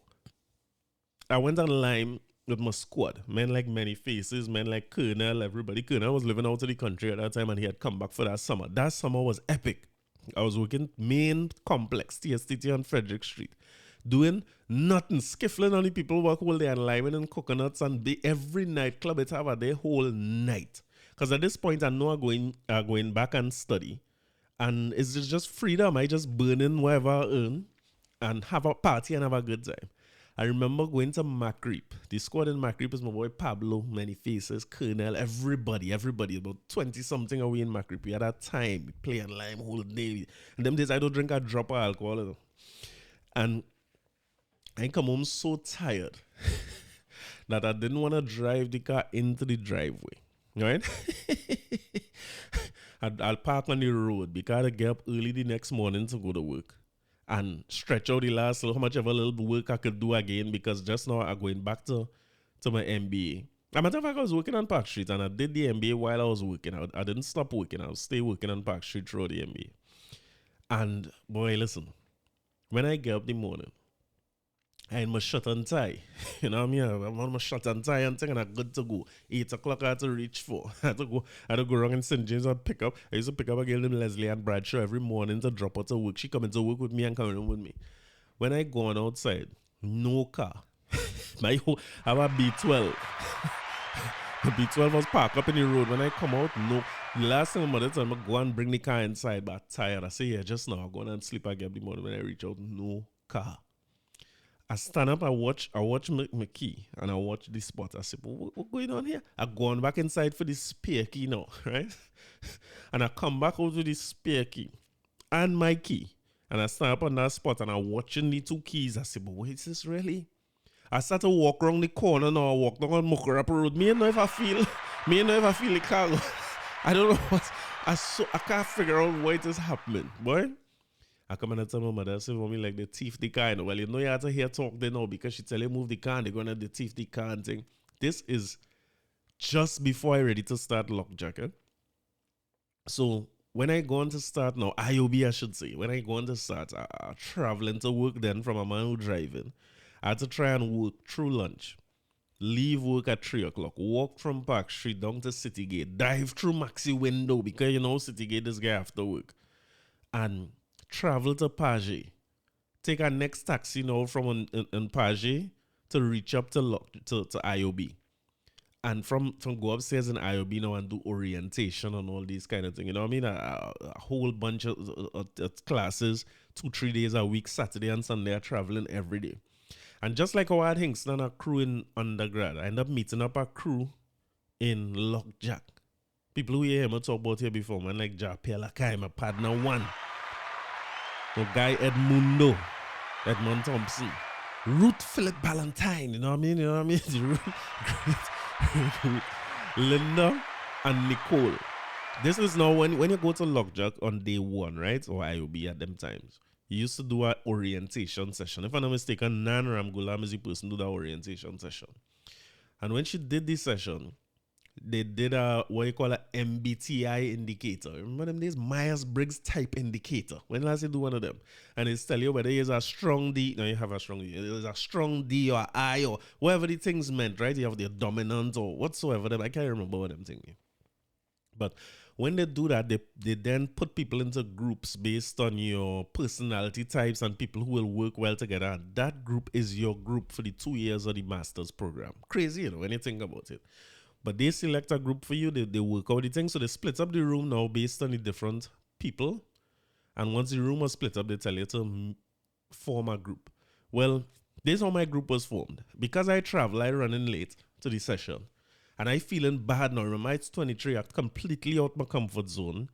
I went online with my squad, men like Many Faces, men like Colonel, everybody. Colonel was living out of the country at that time, and he had come back for that summer. That summer was epic. I was working main complex, TSTT on Frederick Street, doing nothing, skiffling on the people work all day and liming and coconuts, and every nightclub it have a day whole night. Because at this point I know I'm going back and study, and it's just freedom. I just burn in whatever I earn and have a party and have a good time. I remember going to Macreep. The squad in Macreep is my boy Pablo, Many Faces, Colonel, everybody, about 20-something away in Macreep. We had that time, we play and lime whole day. And them days I don't drink a drop of alcohol, you know. And I come home so tired that I didn't want to drive the car into the driveway, right? I'll park on the road because I get up early the next morning to go to work and stretch out the last how much of a little work I could do again, because just now I'm going back to my MBA. As a matter of fact, I was working on Park Street and I did the MBA while I was working. I didn't stop working. I was stay working on Park Street through the MBA. And boy, listen, when I get up the morning, I had my shirt and tie. You know what I mean? I'm on my shirt and tie and thing, and I'm good to go. 8 o'clock I had to reach for. I had to go around in St. James and pick up. I used to pick up a girl named Leslie and Bradshaw every morning to drop her to work. She come into work with me and come in with me. When I go on outside, no car. I have a B12. The B12 was parked up in the road. When I come out, no. The last thing my mother told me, go and bring the car inside, but I'm tired. I say, yeah, just now. I'll go on and sleep again in the morning. When I reach out, no car. I stand up, I watch my key, and I watch the spot. I say, what's going on here? I go on back inside for the spare key now, right? And I come back out with the spare key. and my key. And I stand up on that spot and I'm watching the 2 keys. I say, but wait, is this really? I start to walk around the corner now. I walk down on Muckrapp Road. Me know if I feel the car. I don't know what. I can't figure out what is happening, boy. I come and tell my mother, I say, for me, like, the thief the car. Well, you know you have to hear talk there now because she tell you move the car and they're going to thief the car and thing. This is just before I ready to start Lockjack. So when I go on to start now, IOB I should say, when I go on to start, I traveling to work then from a man who driving. I had to try and work through lunch. Leave work at 3 o'clock. Walk from Park Street down to City Gate. Dive through Maxi window because you know City Gate this guy after work. And travel to Page. Take our next taxi now from in Page to reach up to IOB. And from go upstairs in IOB now and do orientation and all these kind of things. You know what I mean? A whole bunch of classes, 2-3 days a week, Saturday and Sunday, are traveling every day. And just like our Hingston and a crew in undergrad, I end up meeting up a crew in Lockjack. People who hear him talk about here before, man, like Japela Kai, my partner one. The guy Edmund Thompson. Ruth Philip Ballantyne, you know what I mean? You know what I mean? Linda and Nicole. This is now when you go to Lockjack on day 1, right? Or IOB at them times. He used to do an orientation session. If I'm not mistaken, Nan Ramgulam is the person who do that orientation session. And when she did this session, they did what you call a MBTI indicator. Remember them days? Myers-Briggs type indicator. When last you do one of them? And it's tell you whether it's a strong D. No, you have a strong D. It's a strong D or I or whatever the things meant, right? You have the dominant or whatsoever. I can't remember what I'm thinking. But when they do that, they then put people into groups based on your personality types and people who will work well together. And that group is your group for the 2 years of the master's program. Crazy, you know, when you think about it. But they select a group for you. They work out the thing. So they split up the room now based on the different people. And once the room was split up, they tell you to form a group. Well, this is how my group was formed. Because I travel, I run in late to the session. And I feeling bad now. Remember, it's 23. I'm completely out my comfort zone.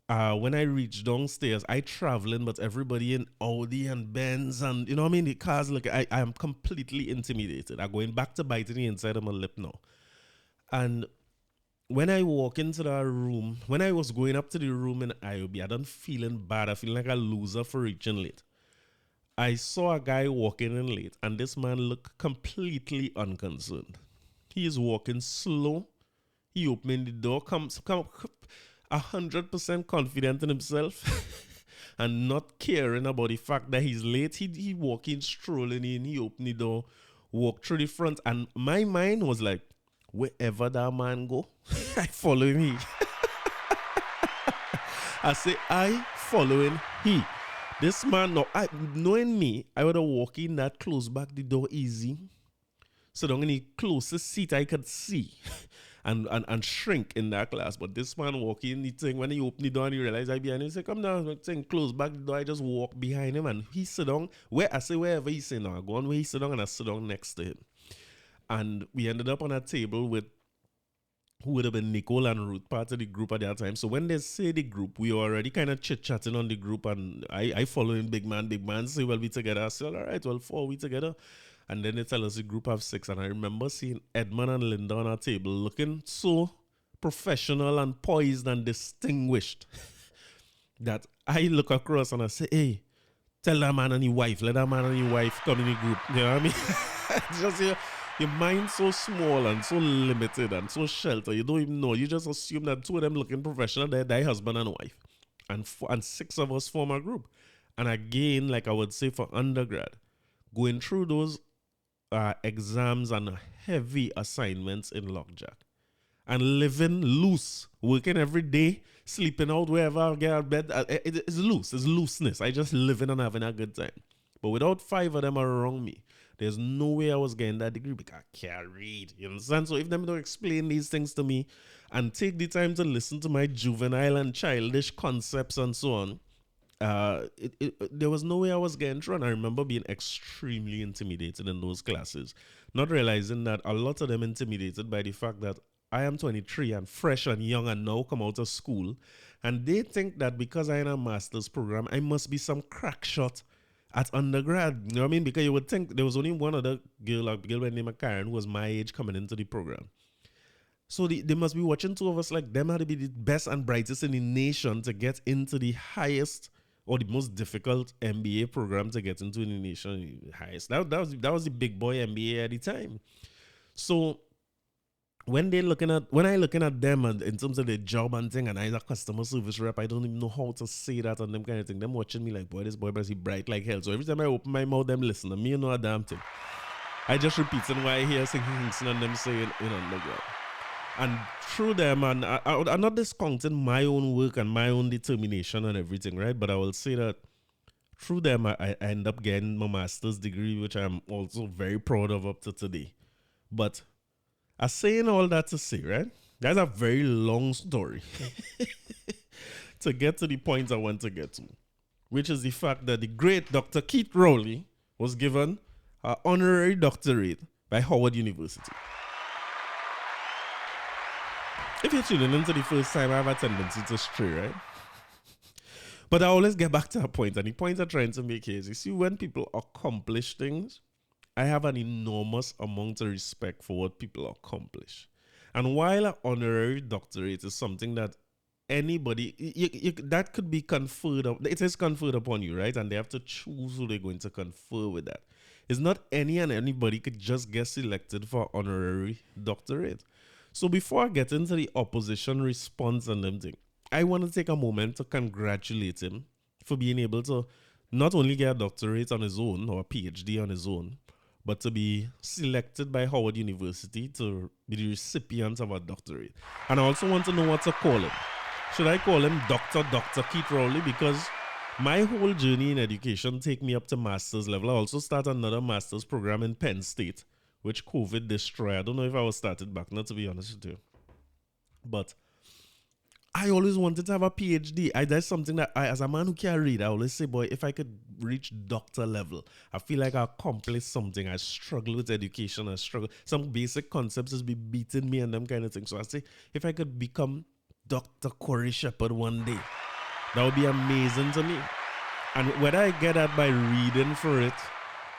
When I reach downstairs, I traveling, but everybody in Audi and Benz and, you know what I mean? The cars, look, I am completely intimidated. I'm going back to biting the inside of my lip now. And when I walk into that room, when I was going up to the room in IOB, I done feeling bad. I feel like a loser for reaching late. I saw a guy walking in late, and this man looked completely unconcerned. He is walking slow. He opened the door, come 100% confident in himself and not caring about the fact that he's late. He walking, strolling in, he opened the door, walked through the front, and my mind was like, wherever that man go, I follow him. I say, I following he. This man, no, knowing me, I would have walked in that, close back the door easy. So down in the closest seat I could see and shrink in that class. But this man walking in the thing, when he opened the door and he realized I behind him, he said, come down, thing, close back the door. I just walk behind him and he sit down. Wherever he sit down, I go on where he sit down and I sit down next to him. And we ended up on a table with who would have been Nicole and Ruth, part of the group at that time. So when they say the group, we were already kind of chit-chatting on the group, and I follow in big man say, well, we together. I said, all right, well, 4 we together. And then they tell us the group have 6. And I remember seeing Edmund and Linda on our table looking so professional and poised and distinguished that I look across and I say, hey, tell that man and your wife, let that man and your wife come in the group. You know what I mean? Just your mind's so small and so limited and so sheltered. You don't even know. You just assume that 2 of them looking professional, they're husband and wife. And 6 of us form a group. And again, like I would say for undergrad, going through those exams and heavy assignments in Lockjack and living loose, working every day, sleeping out wherever I get out of bed. It's loose. It's looseness. I just living and having a good time. But without 5 of them around me, there's no way I was getting that degree because I can't read. You understand? So if them don't explain these things to me and take the time to listen to my juvenile and childish concepts and so on, there was no way I was getting through. And I remember being extremely intimidated in those classes, not realizing that a lot of them intimidated by the fact that I am 23 and fresh and young and now come out of school, and they think that because I am a master's program, I must be some crack shot at undergrad. You know what I mean? Because you would think there was only one other girl, a girl by the name of Karen, who was my age coming into the program. So they must be watching two of us like them had to be the best and brightest in the nation to get into the highest or the most difficult MBA program to get into in the nation. The highest. That was the big boy MBA at the time. So when I looking at them and in terms of their job and thing, and I as a customer service rep, I don't even know how to say that and them kind of thing. Them watching me like, boy, this boy is bright like hell. So every time I open my mouth, them listen to me, you know a damn thing. I just repeating why I hear singing and them saying, undergrad. And through them, and I'm not discounting my own work and my own determination and everything, right? But I will say that through them, I end up getting my master's degree, which I'm also very proud of up to today. But I'm saying all that to say, right? That's a very long story to get to the point I want to get to, which is the fact that the great Dr. Keith Rowley was given an honorary doctorate by Howard University. If you're tuning in for the first time, I have a tendency to stray, right? But I always get back to a point, and the point I'm trying to make here is, you see, when people accomplish things, I have an enormous amount of respect for what people accomplish. And while an honorary doctorate is something that anybody, that could be conferred, it is conferred upon you, right? And they have to choose who they're going to confer with that. It's not anybody could just get selected for honorary doctorate. So before I get into the opposition response and them thing, I want to take a moment to congratulate him for being able to not only get a doctorate on his own or a PhD on his own, but to be selected by Howard University to be the recipient of a doctorate. And I also want to know what to call him. Should I call him Dr. Keith Rowley? Because my whole journey in education take me up to master's level. I also start another master's program in Penn State, which COVID destroyed. I don't know if I was started back, not to be honest with you. But I always wanted to have a PhD. That's something that as a man who can read, I always say, boy, if I could reach doctor level, I feel like I accomplished something. I struggle with education. I struggle. Some basic concepts just be beating me and them kind of things. So I say, if I could become Dr. Corey Shepherd one day, that would be amazing to me. And whether I get that by reading for it,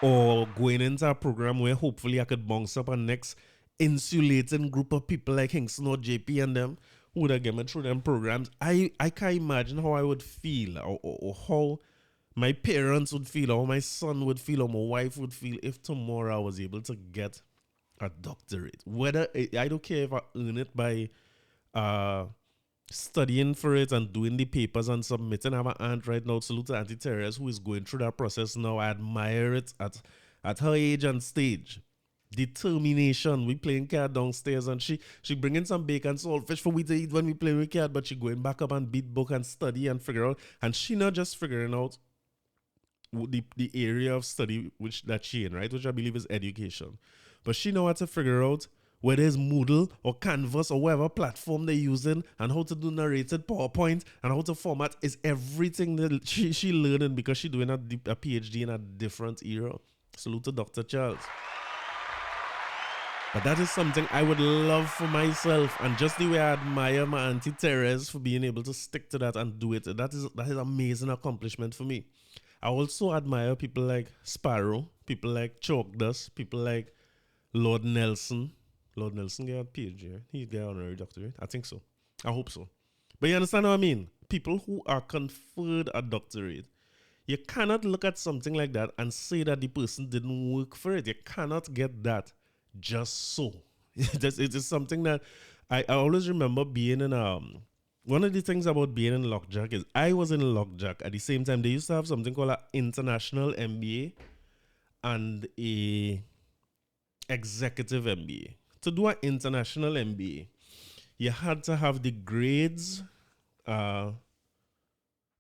or going into a program where hopefully I could bounce up a next insulating group of people like Hinkson or JP and them who would have get me through them programs, I can't imagine how I would feel or how my parents would feel or my son would feel or my wife would feel if tomorrow I was able to get a doctorate. Whether I don't care if I earn it by studying for it and doing the papers and submitting. I have an aunt right now, salute to Auntie Therese, who is going through that process now. I admire it at her age and stage. Determination. We playing cat downstairs and she bringing some bacon saltfish for we to eat when we play with cat, but she going back up and beat book and study and figure out. And she not just figuring out the area of study that she in, right? Which I believe is education. But she know how to figure out whether it's Moodle or Canvas or whatever platform they're using, and how to do narrated PowerPoint and how to format is everything that she learning because she's doing a PhD in a different era. Salute to Dr. Charles. But that is something I would love for myself, and just the way I admire my Auntie Therese for being able to stick to that and do it. That is amazing accomplishment for me. I also admire people like Sparrow, people like Chalk Dust, people like Lord Nelson. Lord Nelson got a PhD, right? He got an honorary doctorate. I think so. I hope so. But you understand what I mean? People who are conferred a doctorate, you cannot look at something like that and say that the person didn't work for it. You cannot get that just so. It is something that I always remember being in one of the things about being in Lockjack is I was in Lockjack at the same time. They used to have something called an international MBA and a executive MBA. To do an international MBA, you had to have the grades, the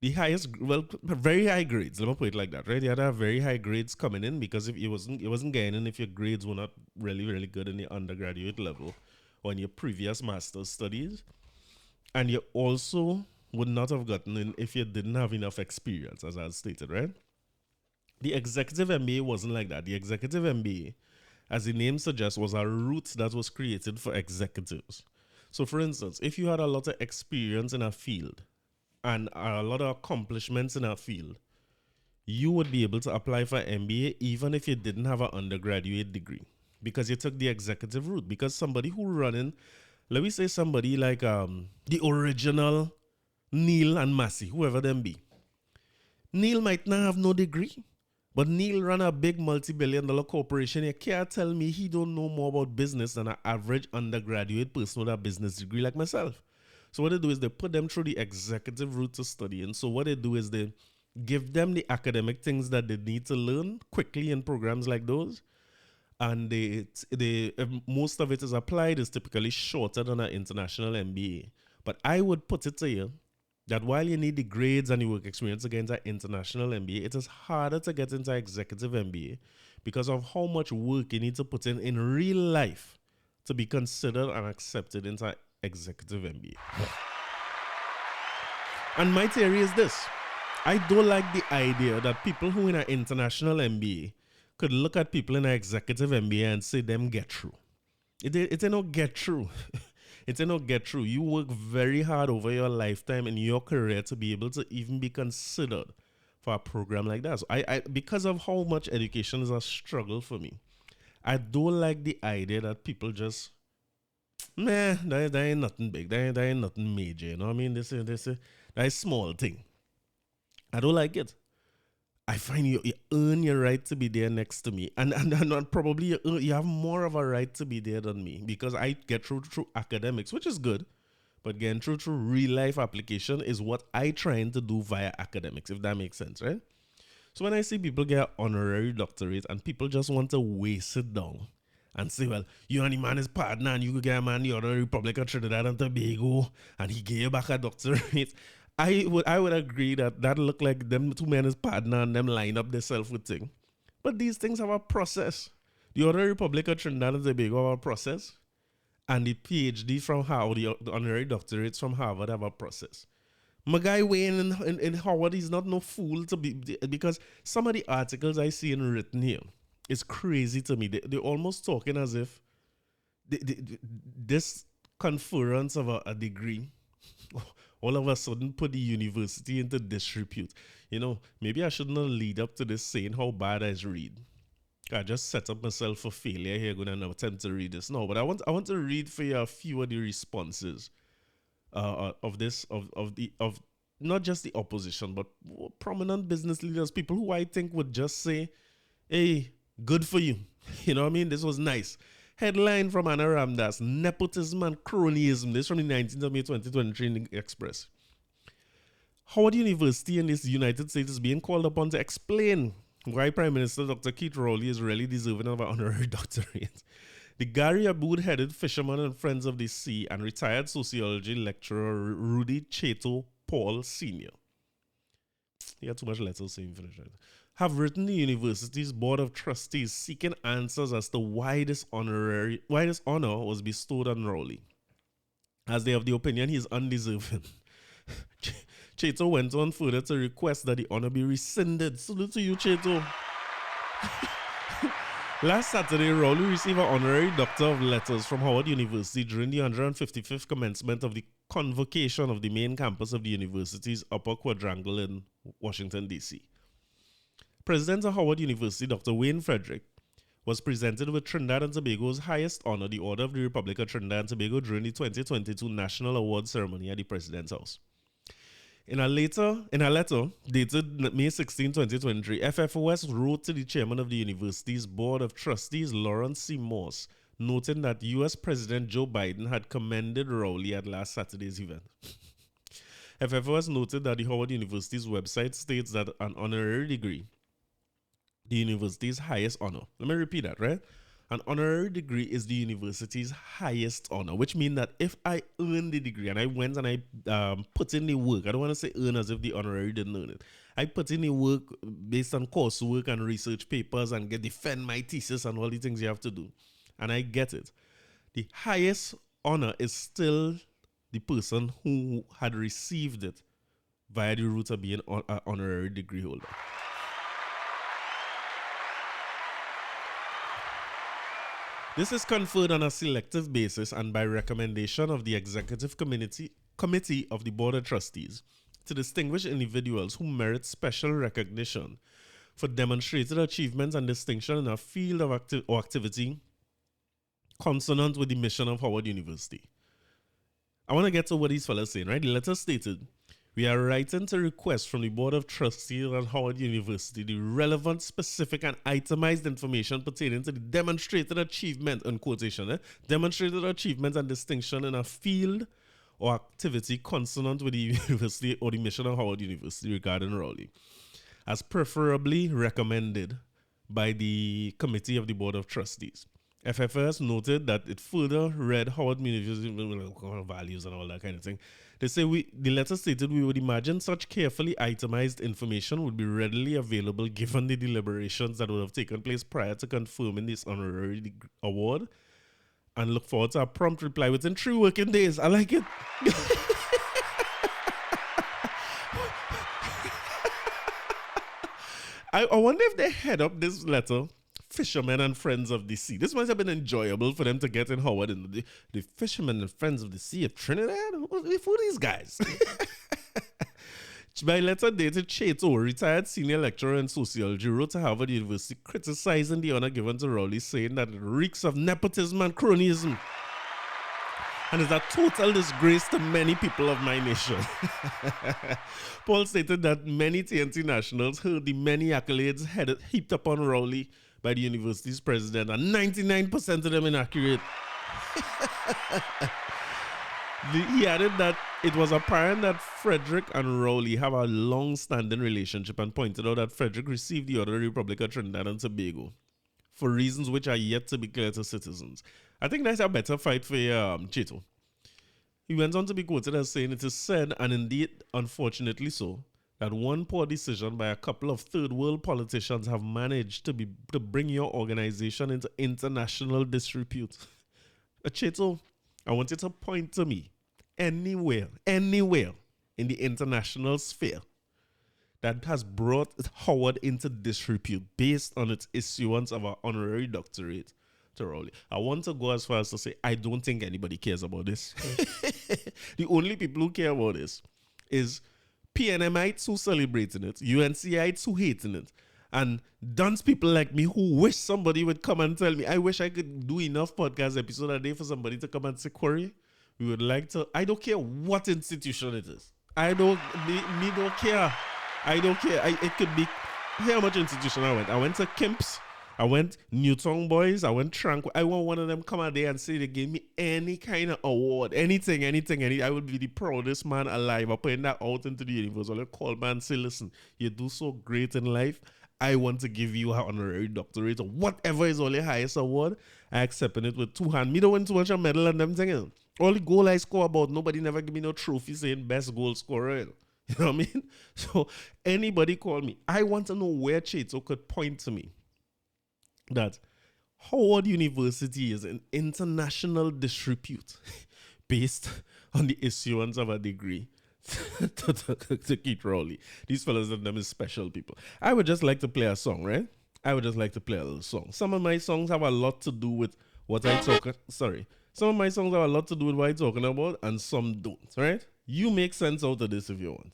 highest, well, very high grades. Let me put it like that, right? You had to have very high grades coming in, because if it wasn't getting in if your grades were not really, really good in the undergraduate level or in your previous master's studies. And you also would not have gotten in if you didn't have enough experience, as I stated, right? The executive MBA wasn't like that. The executive MBA, as the name suggests, was a route that was created for executives. So, for instance, if you had a lot of experience in a field and a lot of accomplishments in a field, you would be able to apply for MBA even if you didn't have an undergraduate degree because you took the executive route. Because somebody who running, let me say somebody like the original Neil and Massey, whoever them be. Neil might not have no degree, but Neil run a big multi-billion-dollar corporation. You can't tell me he don't know more about business than an average undergraduate person with a business degree like myself. So what they do is they put them through the executive route to study. And so what they do is they give them the academic things that they need to learn quickly in programs like those. And most of it is applied, is typically shorter than an international MBA. But I would put it to you that while you need the grades and the work experience against an international MBA, it is harder to get into executive MBA because of how much work you need to put in real life to be considered and accepted into executive MBA. And my theory is this. I don't like the idea that people who in an international MBA could look at people in an executive MBA and say them get through. It ain't no get through. It ain't no get through. You work very hard over your lifetime in your career to be able to even be considered for a program like that. So I because of how much education is a struggle for me, I don't like the idea that people just, that ain't nothing big. That ain't nothing major. You know what I mean? That is small thing. I don't like it. I find you earn your right to be there next to me. And probably you have more of a right to be there than me because I get through academics, which is good. But getting through real life application is what I trying to do via academics, if that makes sense, right? So when I see people get honorary doctorate and people just want to waste it down and say, well, you and the man is partner and you could get a man the other Republic of Trinidad and Tobago and he gave you back a doctorate. I would agree that look like them two men is partner and them line up themselves with thing. But these things have a process. The other Republic of Trinidad and Tobago have a process. And the PhD from Harvard, the honorary doctorates from Harvard have a process. My guy Wayne in Howard, he's not no fool to be, because some of the articles I see written here is crazy to me. They're almost talking as if this conference of a degree all of a sudden put the university into disrepute. You know, maybe I shouldn't lead up to this saying how bad I read. I just set up myself for failure here, going to attempt to read this. No, but I want to read for you a few of the responses of not just the opposition, but prominent business leaders, people who I think would just say, hey, good for you. You know what I mean? This was nice. Headline from Anna Ramdas, nepotism and cronyism. This from the 19th of May 2023 in the Express. Howard University in the United States is being called upon to explain why Prime Minister Dr. Keith Rowley is really deserving of an honorary doctorate. The Gary Abood-headed fisherman and Friends of the Sea and retired sociology lecturer Rudy Chato Paul Sr. He had too much letters saying finish right. Have written the university's board of trustees seeking answers as to why this honor was bestowed on Rowley, as they have the opinion he is undeserving. Chato went on further to request that the honor be rescinded. Salute to you, Chato. Last Saturday, Rowley received an honorary Doctor of Letters from Howard University during the 155th commencement of the convocation of the main campus of the university's upper quadrangle in Washington, D.C. President of Howard University, Dr. Wayne Frederick, was presented with Trinidad and Tobago's highest honor, the Order of the Republic of Trinidad and Tobago, during the 2022 National Award Ceremony at the President's House. In a letter dated May 16, 2023, FFOS wrote to the chairman of the university's Board of Trustees, Lawrence C. Morse, noting that U.S. President Joe Biden had commended Rowley at last Saturday's event. FFOS noted that the Howard University's website states that an honorary degree, the university's highest honor. Let me repeat that, right? An honorary degree is the university's highest honor, which means that if I earn the degree and I went and I put in the work, I don't want to say earn as if the honorary didn't earn it. I put in the work based on coursework and research papers and defend my thesis and all the things you have to do, and I get it. The highest honor is still the person who had received it via the route of being an honorary degree holder. . This is conferred on a selective basis and by recommendation of the Executive Committee of the Board of Trustees to distinguish individuals who merit special recognition for demonstrated achievements and distinction in a field of activity consonant with the mission of Howard University. I want to get to what these fellas saying, right? The letter stated, we are writing to request from the Board of Trustees at Howard University the relevant, specific, and itemized information pertaining to the demonstrated achievement, in quotation, demonstrated achievement and distinction in a field or activity consonant with the university or the mission of Howard University regarding Rowley, as preferably recommended by the Committee of the Board of Trustees. FFS noted that it further read Howard University values and all that kind of thing. They say the letter stated we would imagine such carefully itemized information would be readily available given the deliberations that would have taken place prior to confirming this honorary award, and look forward to a prompt reply within 3 working days. I like it. I wonder if they head up this letter, Fishermen and Friends of the Sea. This must have been enjoyable for them to get in Howard and the Fishermen and Friends of the Sea of Trinidad. Who are these guys? By letter dated Chato, retired senior lecturer in sociology, wrote to Harvard University criticizing the honor given to Rowley, saying that it reeks of nepotism and cronyism and is a total disgrace to many people of my nation. Paul stated that many TNT nationals heard the many accolades heaped upon Rowley by the university's president, and 99% of them inaccurate. He added that it was apparent that Frederick and Rowley have a long-standing relationship, and pointed out that Frederick received the Order of the Republic of Trinidad and Tobago for reasons which are yet to be clear to citizens. I think that's a better fight for Chato. He went on to be quoted as saying, it is said, and indeed unfortunately so, that one poor decision by a couple of third world politicians have managed to bring your organization into international disrepute. Chato, I want you to point to me anywhere in the international sphere that has brought Howard into disrepute based on its issuance of an honorary doctorate to Rowley. I want to go as far as to say I don't think anybody cares about this. The only people who care about this is PNMites who celebrating it, UNCites who hating it, and dunce people like me who wish somebody would come and tell me, I wish I could do enough podcast episode a day for somebody to come and say, Corey, we would like to, I don't care what institution it is. Me don't care. I don't care. It could be, how much institution I went. I went to Kemp's, I went Newton Boys, I went Tranquil. I want one of them come out there and say they gave me any kind of award, anything. I would be the proudest man alive. I'm putting that out into the universe. I'll call man and say, listen, you do so great in life. I want to give you an honorary doctorate or whatever is all your highest award. I accepting it with 2 hands. Me don't want too much a medal and them things. All the goal I score about, nobody never give me no trophy saying best goal scorer. You know what I mean? So anybody call me. I want to know where Chato could point to me that Howard University is in international disrepute based on the issuance of a degree to Keith Rowley. These fellas and them is special people. I would just like to play a song, right? I would just like to play a little song. Some of my songs have a lot to do with what I talk. Some of my songs have a lot to do with what I'm talking about, and some don't, right? You make sense out of this if you want.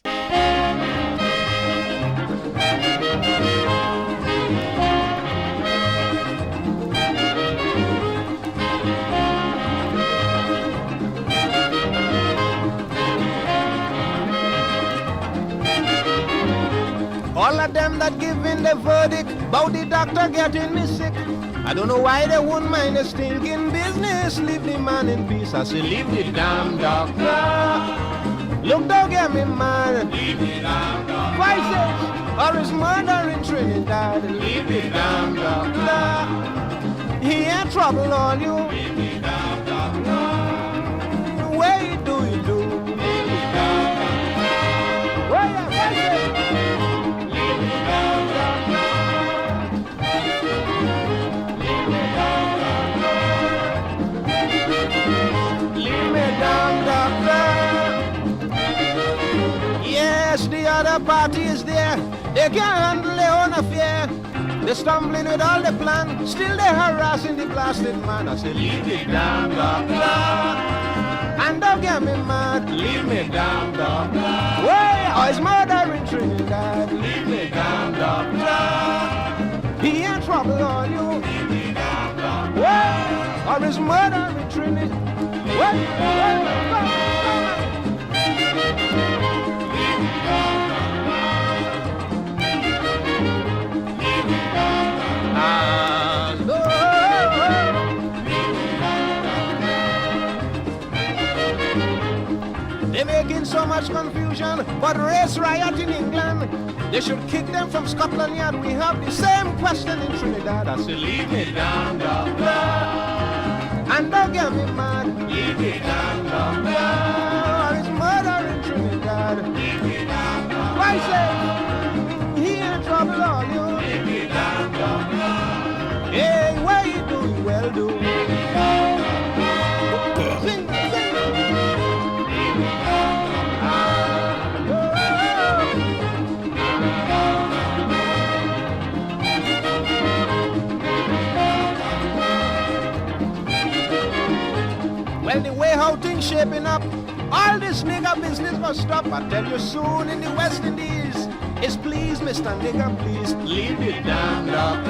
All of them that give in the verdict about the doctor getting me sick. I don't know why they wouldn't mind the stinking business. Leave the man in peace. I say, leave the damn doctor. Look, don't get me mad. Leave the damn doctor. Why or is murder in Trinidad? Leave the damn doctor. He ain't trouble on you. Leave the damn doctor. The way do you do? Leave the damn doctor. Why is the other party is there. They can't handle their own affair. They stumbling with all the plan, still they harassing the blasted man. I say, leave me down, doctor. And don't get me mad, leave me down, doctor. Way, or his murder in Trinidad, leave me down, doctor. He ain't trouble on you, leave me down, doctor. Way, or his murder in Trinidad. Way. They're making so much confusion, but race riot in England. They should kick them from Scotland Yard. We have the same question in Trinidad. I say, leave me down, doctor. And don't get me mad. Leave me down, doctor. It's murder in Trinidad. Leave me down, doctor. Why say, he ain't trouble on you. Leave me down, doctor. Hey, where you do, you well do. Sing, sing. Well, the way how things shaping up, all this nigger business must stop. I tell you soon in the West Indies, it's please, Mr. Nigger, please leave it down, doctor.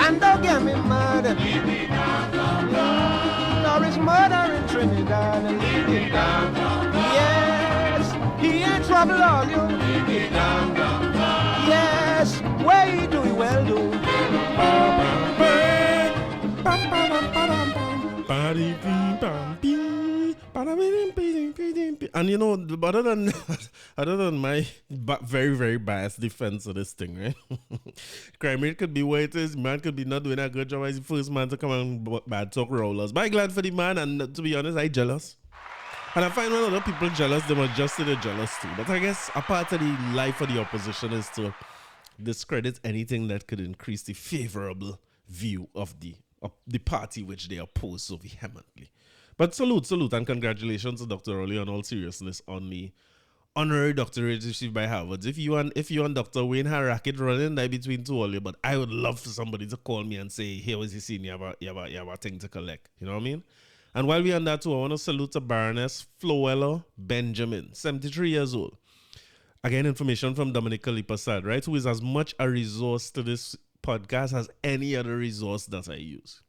And don't get me mad, leave it down, doctor. There is murder in Trinidad, leave it down, doctor. Yes, he ain't trouble all you, leave it down, doctor. Yes, where you do, you well do. And you know, other than my very, very biased defense of this thing, right? Crime rate could be what it is. Man could be not doing a good job as the first man to come and bad talk rollers. But I'm glad for the man, and to be honest, I'm jealous. And I find when other people jealous, they must just say they're jealous too. But I guess a part of the life of the opposition is to discredit anything that could increase the favorable view of the party which they oppose so vehemently. But salute, and congratulations to Dr. Rowley on all seriousness on the honorary doctorate received by Harvard. If you and Dr. Wayne had a racket running, that between two of you, but I would love for somebody to call me and say, here was the scene, you have a thing to collect. You know what I mean? And while we're on that too, I want to salute to Baroness Flowella Benjamin, 73 years old. Again, information from Dominic Kalipasad, right? Who is as much a resource to this podcast as any other resource that I use.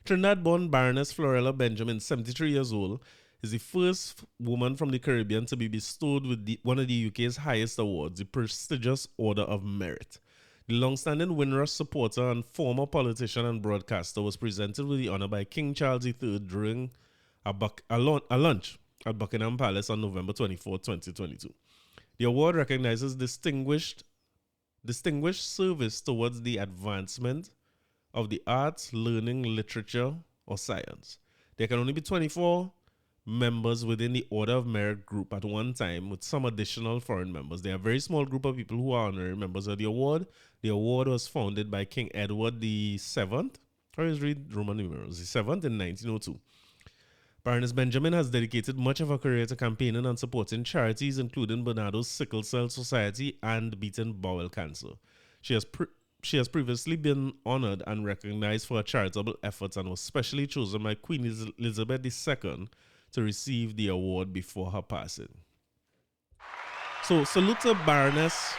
Trinidad-born Baroness Florella Benjamin, 73 years old, is the first woman from the Caribbean to be bestowed with one of the UK's highest awards, the prestigious Order of Merit. The long-standing Windrush supporter and former politician and broadcaster was presented with the honor by King Charles III during a lunch at Buckingham Palace on November 24, 2022. The award recognizes distinguished service towards the advancement of the arts, learning, literature, or science. There can only be 24 members within the Order of Merit group at one time, with some additional foreign members. They are a very small group of people who are honorary members of the award. The award was founded by King Edward VII, or is read Roman numerals, the 7th in 1902. Baroness Benjamin has dedicated much of her career to campaigning and supporting charities, including Bernardo's Sickle Cell Society and Beating Bowel Cancer. She has previously been honored and recognized for her charitable efforts and was specially chosen by Queen Elizabeth II to receive the award before her passing. So, salute to Baroness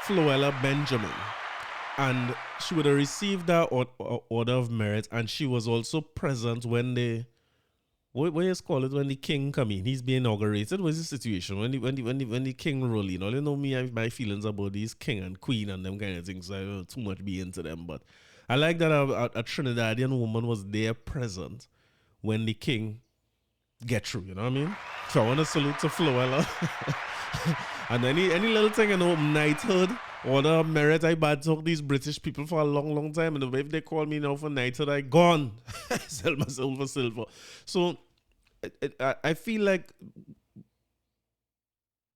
Flowella Benjamin. And she would have received that Order of Merit, and she was also present when what you call it, when the king come in. He's being inaugurated. What's the situation when the king roll in? All you know, me, I have my feelings about these king and queen and them kind of things. So I don't too much be into them, but I like that a Trinidadian woman was there present when the king get through. You know what I mean? So I want to salute to Flowella. And any little thing, you know, knighthood, Order of Merit, I bad talk these British people for a long, long time. And if they call me now for knighthood, I gone. Sell myself for silver. So I feel like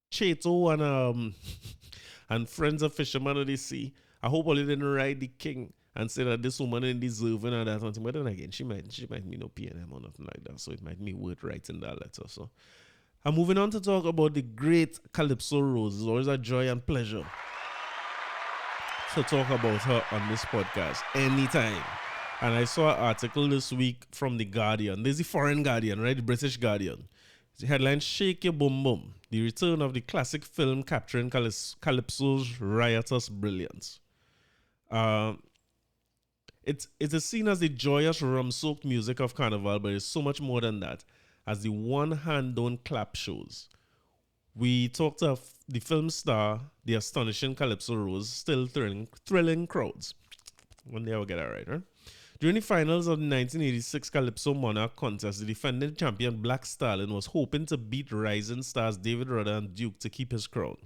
Chato and Friends of Fishermen of the Sea, I hope only didn't ride the king and say that this woman ain't deserving and that something. But then again, she might be no PNM or nothing like that. So it might be worth writing that letter. So I'm moving on to talk about the great Calypso Rose. It's always a joy and pleasure to talk about her on this podcast anytime. And I saw an article this week from The Guardian. There's the foreign Guardian, right? The British Guardian. The headline, Shake Your Boom Boom. The return of the classic film capturing calypso's riotous brilliance. It is seen as the joyous rum-soaked music of Carnival, but it's so much more than that, as the one hand don't clap shows. We talked of the film star, the astonishing Calypso Rose, still thrilling crowds. One day I'll get that right, right? During the finals of the 1986 Calypso Monarch contest, the defending champion Black Stallion was hoping to beat rising stars David Rudder and Duke to keep his crown.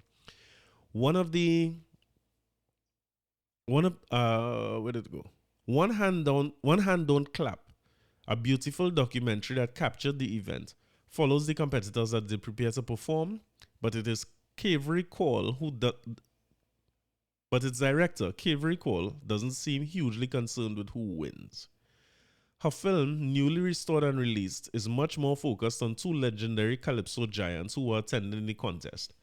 Where did it go? One Hand Don't Clap, a beautiful documentary that captured the event, follows the competitors as they prepare to perform, but it is Cavery Cole but its director, Cavery Cole, doesn't seem hugely concerned with who wins. Her film, newly restored and released, is much more focused on two legendary Calypso giants who were attending the contest.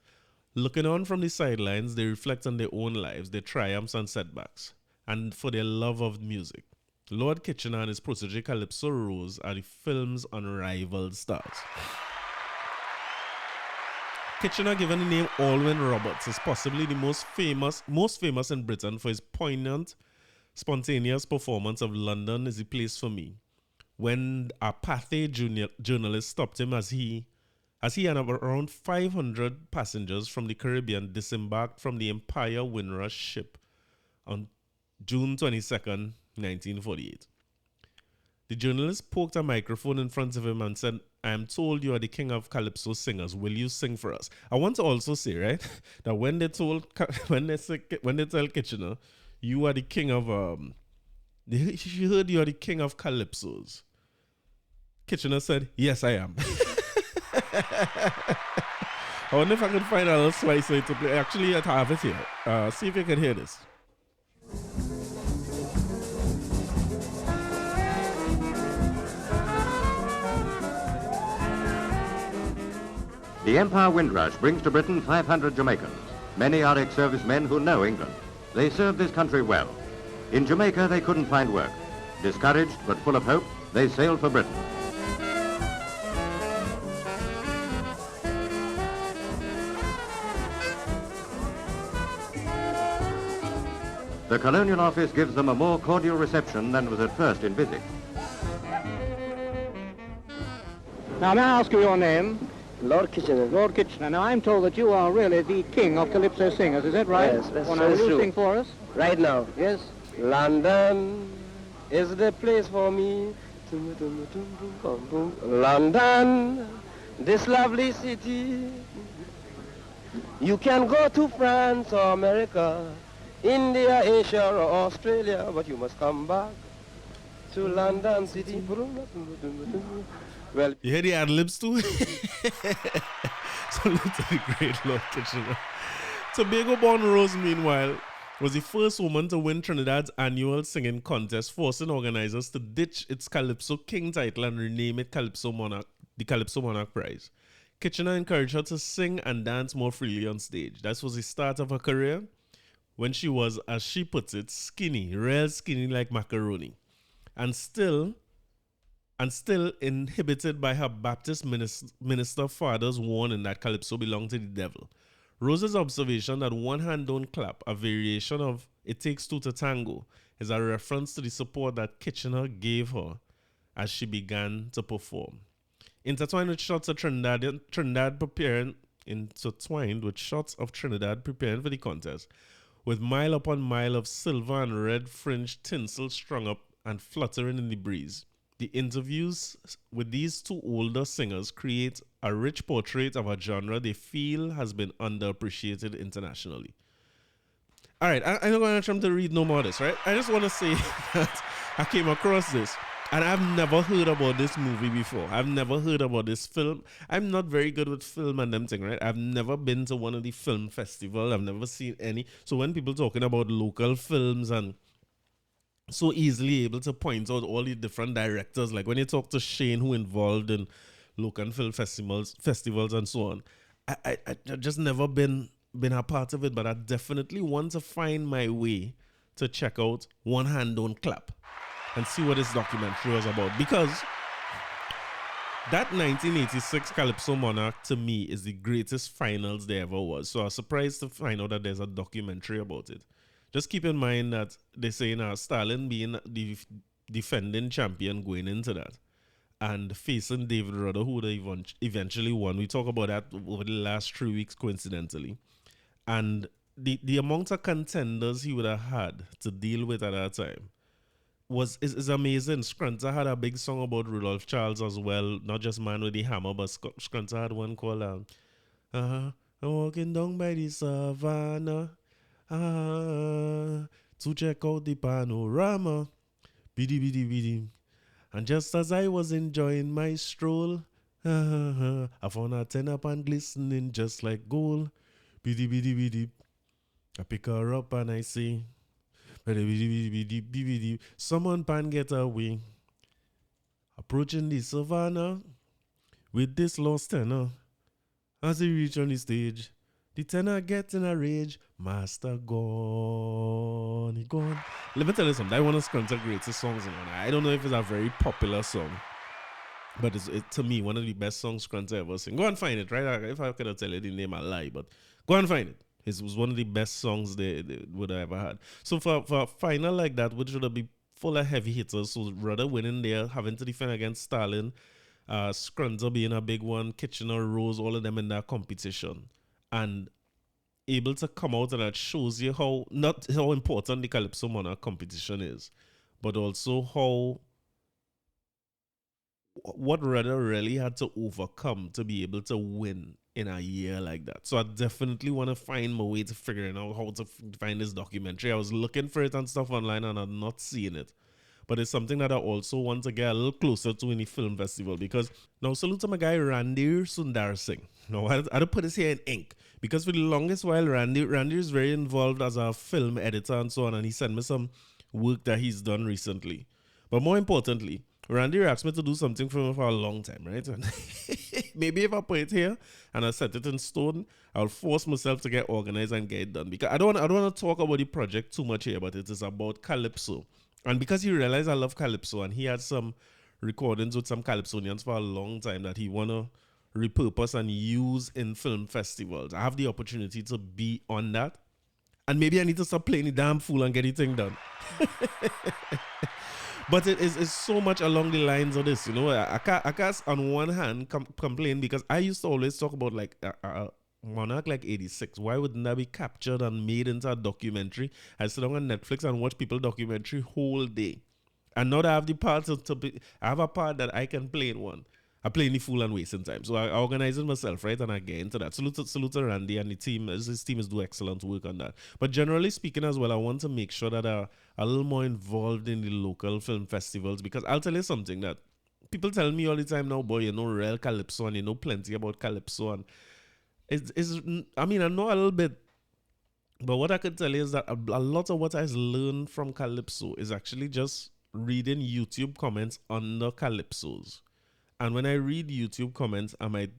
Looking on from the sidelines, they reflect on their own lives, their triumphs and setbacks, and for their love of music. Lord Kitchener and his protege Calypso Rose are the film's unrivaled stars. Kitchener, given the name Alwyn Roberts, is possibly the most famous in Britain for his poignant, spontaneous performance of London is the place for me. When a Pathé journalist stopped him as he and around 500 passengers from the Caribbean disembarked from the Empire Windrush ship on June 22nd, 1948. The journalist poked a microphone in front of him and said, "I am told you are the king of Calypso singers. Will you sing for us?" I want to also say, right, that when they tell Kitchener, you are the king of she heard you are the king of Calypsos. Kitchener said, "Yes, I am." I wonder if I can find a little slice to play. Actually, I have it here. See if you can hear this. The Empire Windrush brings to Britain 500 Jamaicans. Many are ex-servicemen who know England. They serve this country well. In Jamaica, they couldn't find work. Discouraged but full of hope, they sailed for Britain. The Colonial Office gives them a more cordial reception than was at first envisaged. Now, may I ask you your name? Lord Kitchener. Lord Kitchener. Now, I'm told that you are really the king of Calypso singers. Is that right? Yes, that's Well, now, will you true. sing for us? Right now. Yes. London is the place for me. London, this lovely city. You can go to France or America, India, Asia or Australia, but you must come back to London City. Well, You hear the ad-libs too? Salute to the great Lord Kitchener. Tobago-born Rose, meanwhile, was the first woman to win Trinidad's annual singing contest, forcing organizers to ditch its Calypso King title and rename it the Calypso Monarch Prize. Kitchener encouraged her to sing and dance more freely on stage. That was the start of her career, when she was, as she puts it, skinny, real skinny like macaroni, and still inhibited by her Baptist minister father's warning that Calypso belonged to the devil. Rose's observation that one hand don't clap, a variation of It Takes Two to Tango, is a reference to the support that Kitchener gave her as she began to perform. Intertwined with shots of Trinidad preparing for the contest, with mile upon mile of silver and red fringed tinsel strung up and fluttering in the breeze. The interviews with these two older singers create a rich portrait of a genre they feel has been underappreciated internationally. All right, I'm not going to attempt to read no more of this, right? I just want to say that I came across this, and I've never heard about this movie before. I've never heard about this film. I'm not very good with film and them thing, right? I've never been to one of the film festivals. I've never seen any. So when people talking about local films and so easily able to point out all the different directors, like when you talk to Shane, who involved in local film festivals and so on, I just never been been a part of it, but I definitely want to find my way to check out One Hand Don't Clap and see what this documentary was about. Because that 1986 Calypso Monarch, to me, is the greatest finals there ever was. So I was surprised to find out that there's a documentary about it. Just keep in mind that they say now Stalin being the defending champion going into that and facing David Rudder, who would eventually won. We talk about that over the last 3 weeks, coincidentally. And the amount of contenders he would have had to deal with at that time is amazing. Scrunter had a big song about Rudolph Charles as well, not just Man with the Hammer, but Scrunter had one called I'm walking down by the savannah to check out the panorama. Biddy biddy biddy. And just as I was enjoying my stroll, I found a 10 glistening just like gold. Biddy biddy biddy. I pick her up and I say, someone pan get away. Approaching the savannah with this lost tenor. As he reach on the stage, the tenor gets in a rage. Master gone, he gone. Let me tell you something. I want to Scrunter's greatest songs in one. I don't know if it's a very popular song, but it's to me one of the best songs Scrunter ever sing. Go and find it, right? If I could tell you the name, I lie, but go and find it. It was one of the best songs they would have ever had. So for a final like that, which would be full of heavy hitters, so Rudder winning there, having to defend against Stalin, Scrunter being a big one, Kitchener, Rose, all of them in that competition, and able to come out, and that shows you how not how important the Calypso Monarch competition is, but also how what Rudder really had to overcome to be able to win in a year like that. So I definitely want to find my way to figuring out how to find this documentary. I was looking for it and stuff online and I'm not seeing it. But it's something that I also want to get a little closer to in the film festival. Because now, salute to my guy Randir Sundar Singh. Now, I don't put this here in ink. Because for the longest while, Randir is very involved as a film editor and so on. And he sent me some work that he's done recently. But more importantly, Randir asked me to do something for him for a long time, right? And maybe if I put it here and I set it in stone, I'll force myself to get organized and get it done. Because I don't want to talk about the project too much here, but it is about Calypso. And because he realized I love Calypso and he had some recordings with some Calypsonians for a long time that he want to repurpose and use in film festivals, I have the opportunity to be on that. And maybe I need to stop playing the damn fool and get the thing done. But it's so much along the lines of this, you know. I can't on one hand complain because I used to always talk about like Monarch like 86. Why wouldn't that be captured and made into a documentary? I sit down on Netflix and watch people documentary whole day. And now that I have the part I have a part that I can play in one. I play in the fool and wasting time. So I organize it myself, right? And I get into that. Salute to Randy and the team. His team is doing excellent work on that. But generally speaking as well, I want to make sure that I'm a little more involved in the local film festivals. Because I'll tell you something that people tell me all the time now, boy, you know real Calypso and you know plenty about Calypso. And I mean, I know a little bit. But what I could tell you is that a lot of what I've learned from Calypso is actually just reading YouTube comments under Calypsos. And when I read YouTube comments, I might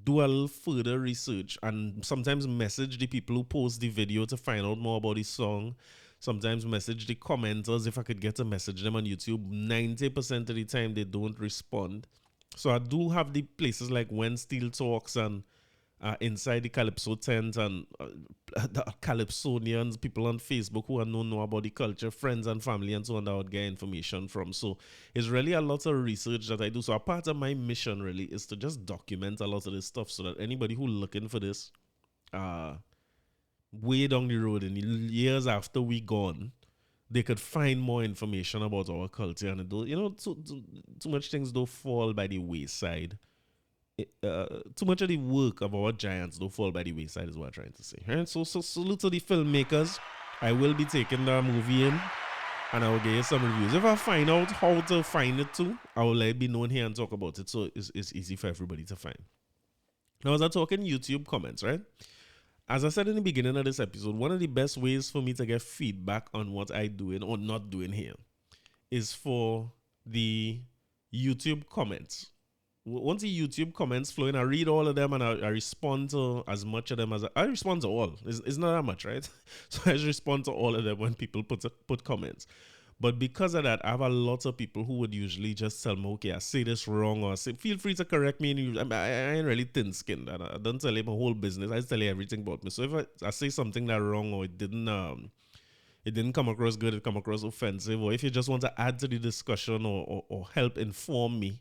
do a little further research and sometimes message the people who post the video to find out more about the song. Sometimes message the commenters if I could get to message them on YouTube. 90% of the time, they don't respond. So I do have the places like When Steel Talks and inside the Calypso tent and the Calypsonians, people on Facebook who know about the culture, friends and family and so on that I would get information from. So it's really a lot of research that I do. So a part of my mission really is to just document a lot of this stuff so that anybody who looking for this way down the road in the years after we gone, they could find more information about our culture. And it don't, you know, too much things don't fall by the wayside. Too much of the work of our giants don't fall by the wayside is what I'm trying to say. Right? So salute to the filmmakers. I will be taking the movie in and I will get you some reviews. If I find out how to find it too, I will let it be known here and talk about it so it's easy for everybody to find. Now as I'm talking YouTube comments, right? As I said in the beginning of this episode, one of the best ways for me to get feedback on what I'm doing or not doing here is for the YouTube comments. once the YouTube comments flowing, I read all of them and I respond to as much of them as I respond to all. It's not that much, right? So I just respond to all of them when people put comments. But because of that, I have a lot of people who would usually just tell me, okay, I say this wrong, or say, feel free to correct me. And I ain't really thin-skinned. I don't tell you my whole business. I just tell you everything about me. So if I say something that wrong, or it didn't come across good, it come across offensive, or if you just want to add to the discussion or help inform me,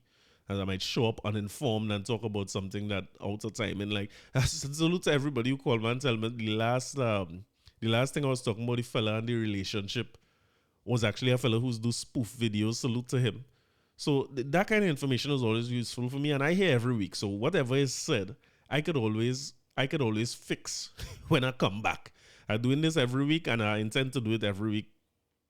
and I might show up uninformed and talk about something that out of time. And like, salute to everybody who called me and tell me the last thing I was talking about, the fella and the relationship, was actually a fellow who's do spoof videos. Salute to him. So that kind of information is always useful for me, and I hear every week. So whatever is said, I could always fix when I come back. I'm doing this every week, and I intend to do it every week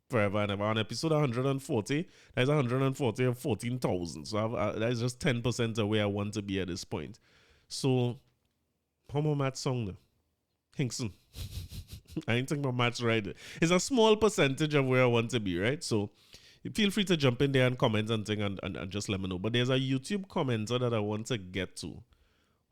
forever and ever. On episode 140, that's 140 of 14,000. So that's just 10% of where I want to be at this point. So how much math song though? Hinkson. I ain't think my math's right. It's a small percentage of where I want to be, right? So feel free to jump in there and comment and just let me know. But there's a YouTube commenter that I want to get to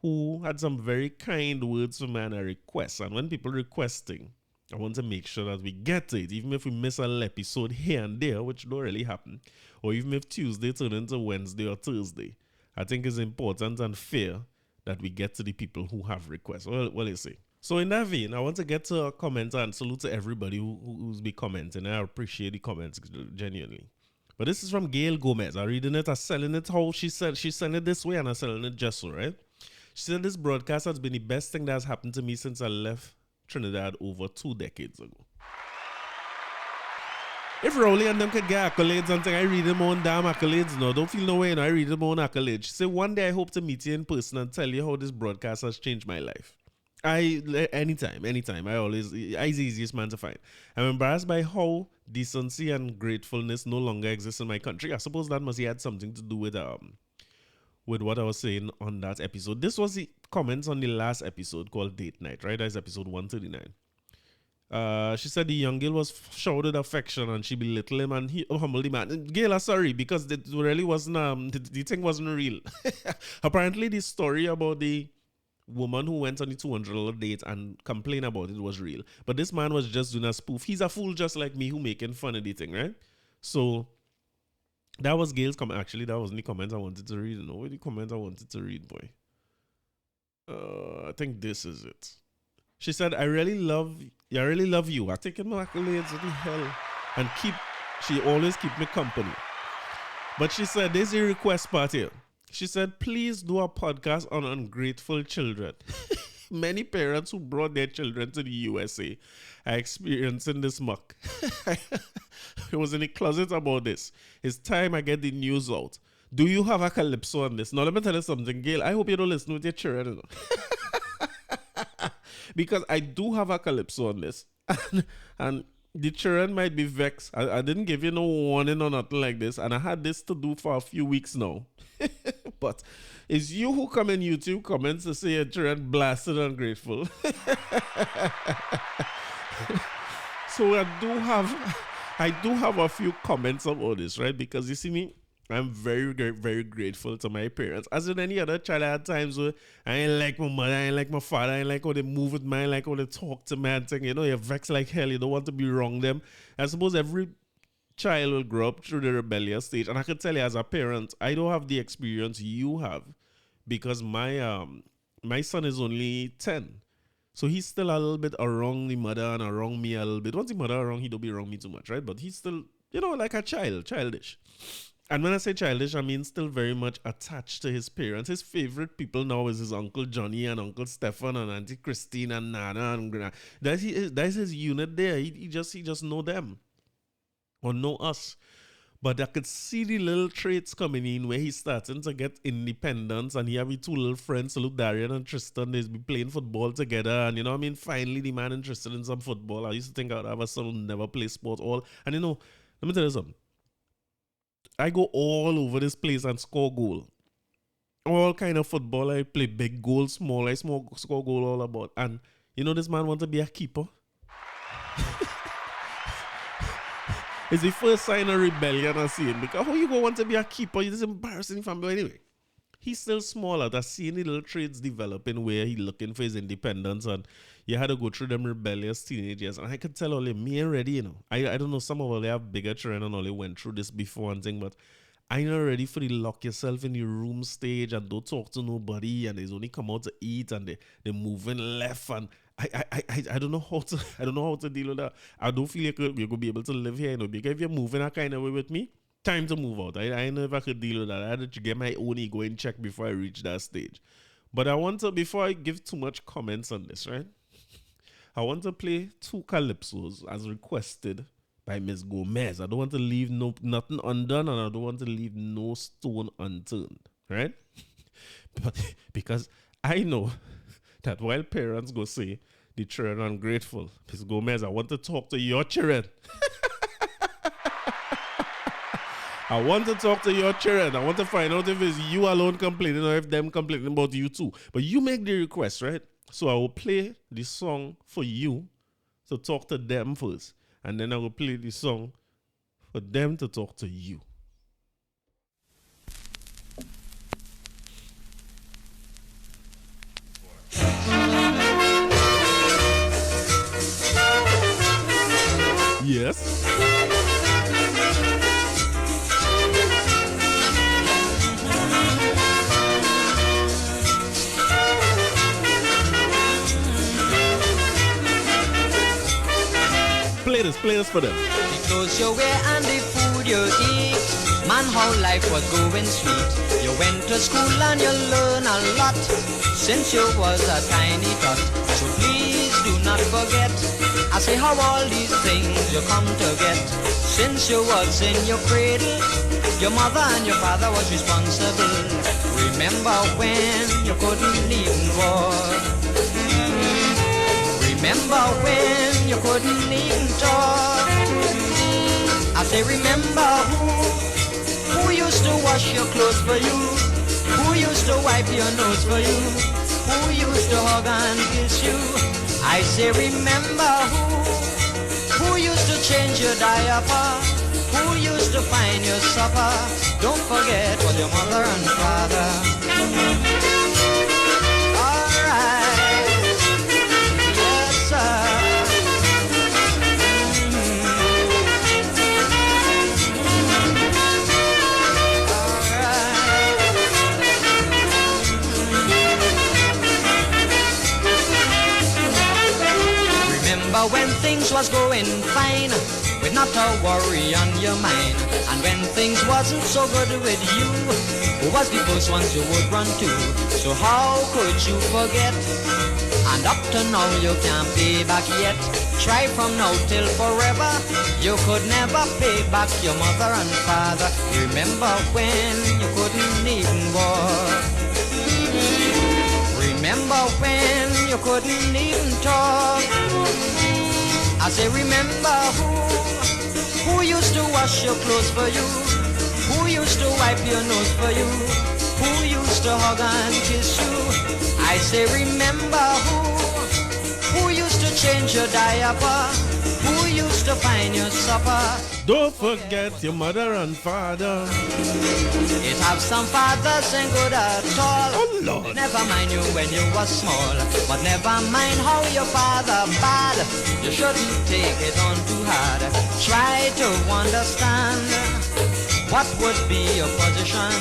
who had some very kind words for me and a request. And when people requesting, I want to make sure that we get to it, even if we miss a little episode here and there, which don't really happen, or even if Tuesday turn into Wednesday or Thursday. I think it's important and fair that we get to the people who have requests. What do you say? So in that vein, I want to get to a commenter and salute to everybody who's been commenting. I appreciate the comments genuinely. But this is from Gail Gomez. I'm reading it, I'm selling it how she said. She's selling it this way and I'm selling it just so, right? She said this broadcast has been the best thing that has happened to me since I left Trinidad over 2 decades ago. If Rowley and them could get accolades and things, I read them on damn accolades. No, don't feel no way. No, I read them on accolades. She said one day I hope to meet you in person and tell you how this broadcast has changed my life. Anytime. I'm the easiest man to find. I'm embarrassed by how decency and gratefulness no longer exist in my country. I suppose that must have had something to do with what I was saying on that episode. This was the comments on the last episode called Date Night, right? That's episode 139. She said the young girl was showered with affection and she belittled him and he humbled the man. Gail, sorry, because it really wasn't, the thing wasn't real. Apparently the story about the woman who went on the $200 date and complained about it was real. But this man was just doing a spoof. He's a fool just like me who making fun of the thing, right? So that was Gail's comment. Actually, that wasn't the comment I wanted to read. No, the comment I wanted to read, boy. I think this is it. She said, I really love you. I take my accolades, what the hell? And she always keep me company. But she said, there's a request part here. She said, please do a podcast on ungrateful children. Many parents who brought their children to the USA are experiencing this muck. I was in the closet about this. It's time I get the news out. Do you have a calypso on this? Now, let me tell you something, Gail. I hope you don't listen with your children. Because I do have a calypso on this. And the children might be vexed. I didn't give you no warning or nothing like this. And I had this to do for a few weeks now. But it's you who come in YouTube comments to say your children blasted and ungrateful. So I do have a few comments about this, right? Because you see me, I'm very, very, very grateful to my parents. As in any other child, I had times where I ain't like my mother, I ain't like my father, I ain't like how they move with me, I ain't like how they talk to me and thing. You know, you're vexed like hell, you don't want to be wrong them. I suppose every child will grow up through the rebellious stage. And I can tell you as a parent, I don't have the experience you have because my son is only 10. So he's still a little bit around the mother and around me a little bit. Once the mother around, he don't be around me too much, right? But he's still, you know, like a childish. And when I say childish, I mean still very much attached to his parents. His favorite people now is his Uncle Johnny and Uncle Stefan and Auntie Christine and Nana and that's his unit there. He just know them or know us. But I could see the little traits coming in where he's starting to get independence and he have his 2 little friends, Luke, Darian and Tristan. They'll be playing football together and you know what I mean? Finally the man interested in some football. I used to think I would have a son who never play sport all. And you know, let me tell you something. I go all over this place and score goal. All kind of football. I play big goal, small. I score goal all about. And you know this man wants to be a keeper. It's the first sign of rebellion I see him. Because how you go want to be a keeper? It's embarrassing for me. Anyway, he's still small out. I seen the little traits developing where he looking for his independence, and you had to go through them rebellious teenagers. And I could tell all them, me ain't ready, you know. I don't know, some of all they have bigger children and all they went through this before and thing, but I ain't not ready for the lock yourself in your room stage and don't talk to nobody, and they only come out to eat and they moving left, and I don't know how to deal with that. I don't feel like you're gonna be able to live here, you know, because if you're moving that kind of way with me, time to move out. I know if I could deal with that. I had to get my own ego in check before I reach that stage. But I want to, before I give too much comments on this, right? I want to play 2 calypsos as requested by Miss Gomez. I don't want to leave nothing undone, and I don't want to leave no stone unturned, right? But because I know that while parents go say the children are ungrateful, Miss Gomez, I want to talk to your children. I want to talk to your children. I want to find out if it's you alone complaining or if them complaining about you too. But you make the request, right? So I will play the song for you to talk to them first. And then I will play the song for them to talk to you. Yes. Play this for them. The clothes you wear and the food you eat, man, how life was going sweet. You went to school and you learn a lot since you was a tiny tot. So please do not forget, I say how all these things you come to get. Since you was in your cradle, your mother and your father was responsible. Remember when you couldn't even walk? Remember when you couldn't even talk? I say remember who used to wash your clothes for you, who used to wipe your nose for you, who used to hug and kiss you. I say remember who used to change your diaper, who used to find your supper. Don't forget was your mother and father. When things was going fine, with not a worry on your mind, and when things wasn't so good with you, who was the first ones you would run to? So how could you forget? And up to now you can't pay back yet. Try from now till forever, you could never pay back your mother and father. Remember when you couldn't even walk? Remember when you couldn't even talk? I say remember who used to wash your clothes for you, who used to wipe your nose for you, who used to hug and kiss you. I say remember who used to change your diaper, who used to find your supper. Don't forget your mother and father. It have some fathers ain't good at all. Oh Lord. Never mind you when you was small, but never mind how your father bad. You shouldn't take it on too hard. Try to understand what would be your position.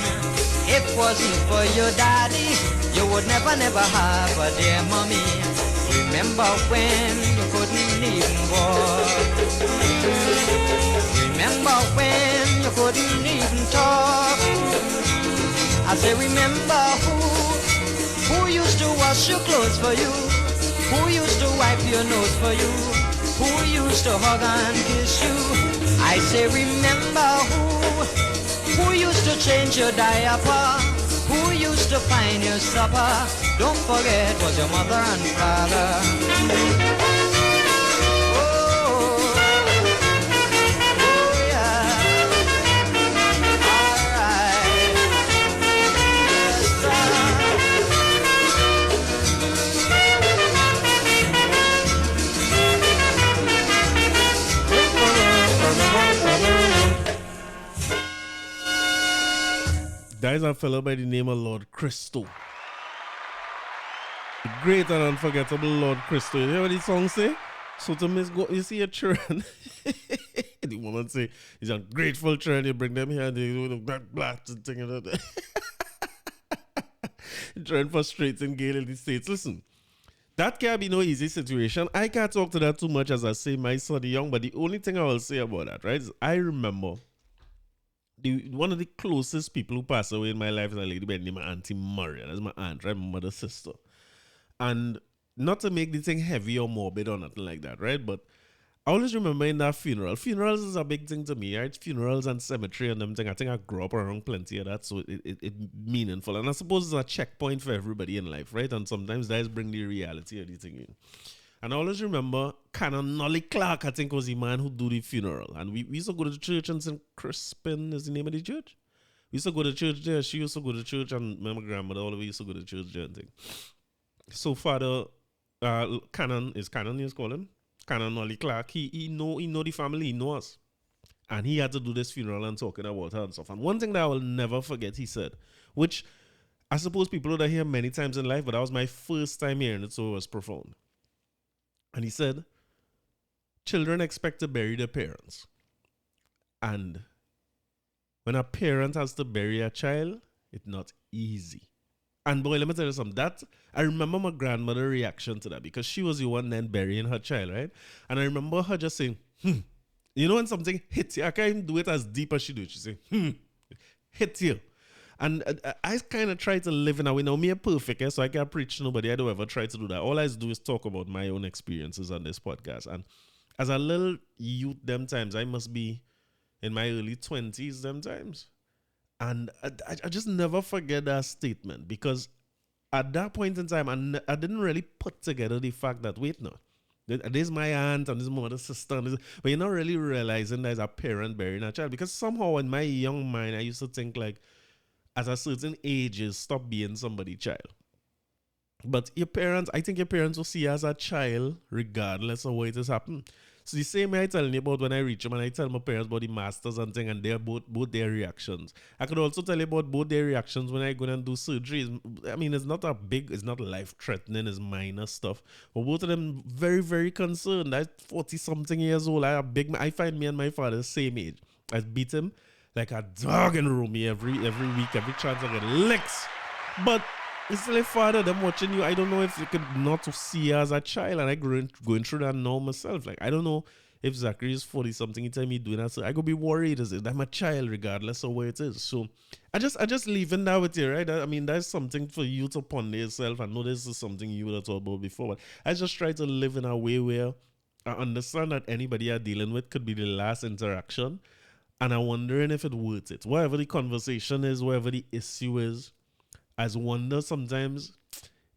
If wasn't for your daddy, you would never have a dear mommy. Remember when you couldn't even walk? Remember when you couldn't even talk? I say remember who used to wash your clothes for you, who used to wipe your nose for you, who used to hug and kiss you. I say remember who used to change your diaper, who used to find your supper. Don't forget was your mother and father. There is a fellow by the name of Lord Christo. The great and unforgettable Lord Christo. You hear what the song say? So to miss go, you see a children. The woman say, he's a grateful children. You bring them here, they do the black thing. Children frustrating Gale in the States. Listen, that can't be no easy situation. I can't talk to that too much as I say my son young, but the only thing I will say about that, right, is I remember one of the closest people who passed away in my life is a lady by the name of Auntie Maria. That's my aunt, right? My mother's sister. And not to make the thing heavy or morbid or nothing like that, right? But I always remember in that funeral. Funerals is a big thing to me, right? Funerals and cemetery and them thing. I think I grew up around plenty of that, so it meaningful. And I suppose it's a checkpoint for everybody in life, right? And sometimes that is bring the reality of the thing in. And I always remember Canon Nolly Clark, I think, was the man who do the funeral. And we used to go to the church in St. Crispin is the name of the church. We used to go to church there. She used to go to church, and my grandmother, all of us used to go to church there and thing. So Father Canon, you call him? Canon Nolly Clark, he know the family, he know us. And he had to do this funeral and talking about her and stuff. And one thing that I will never forget, he said, which I suppose people would hear many times in life, but that was my first time hearing it, so it was profound. And he said, children expect to bury their parents. And when a parent has to bury a child, it's not easy. And boy, let me tell you something. That I remember my grandmother's reaction to that because she was the one then burying her child, right? And I remember her just saying, You know when something hits you, I can't even do it as deep as she do it. She say, hit you. And I kind of try to live in a way. Now, me a perfect, so I can't preach to nobody. I don't ever try to do that. All I do is talk about my own experiences on this podcast. And as a little youth them times, I must be in my early 20s them times. And I just never forget that statement because at that point in time, I didn't really put together the fact that, wait, no, this is my aunt and this is my mother's sister. But you're not really realizing there's a parent burying a child. Because somehow in my young mind, I used to think like, at a certain age, you stop being somebody's child. But your parents, I think your parents will see you as a child regardless of what it has happened. So the same way I telling you about when I reach them and I tell my parents about the masters and thing and they're both their reactions. I could also tell you about both their reactions when I go and do surgery. I mean, it's not life-threatening, it's minor stuff. But both of them very, very concerned. I'm 40-something years old. I find me and my father the same age. I beat him like a dog in room every week, every chance I get licks. But it's still a father, them watching you. I don't know if you could not see you as a child, and I going through that now myself. Like I don't know if Zachary is 40-something, he tell me doing that, so I could be worried as if I'm a child regardless of where it is. So I just leaving that with you, right? I mean, that's something for you to ponder yourself. I know this is something you would have talked about before, but I just try to live in a way where I understand that anybody you're dealing with could be the last interaction. And I'm wondering if it's worth it. Whatever the conversation is, whatever the issue is, I wonder sometimes,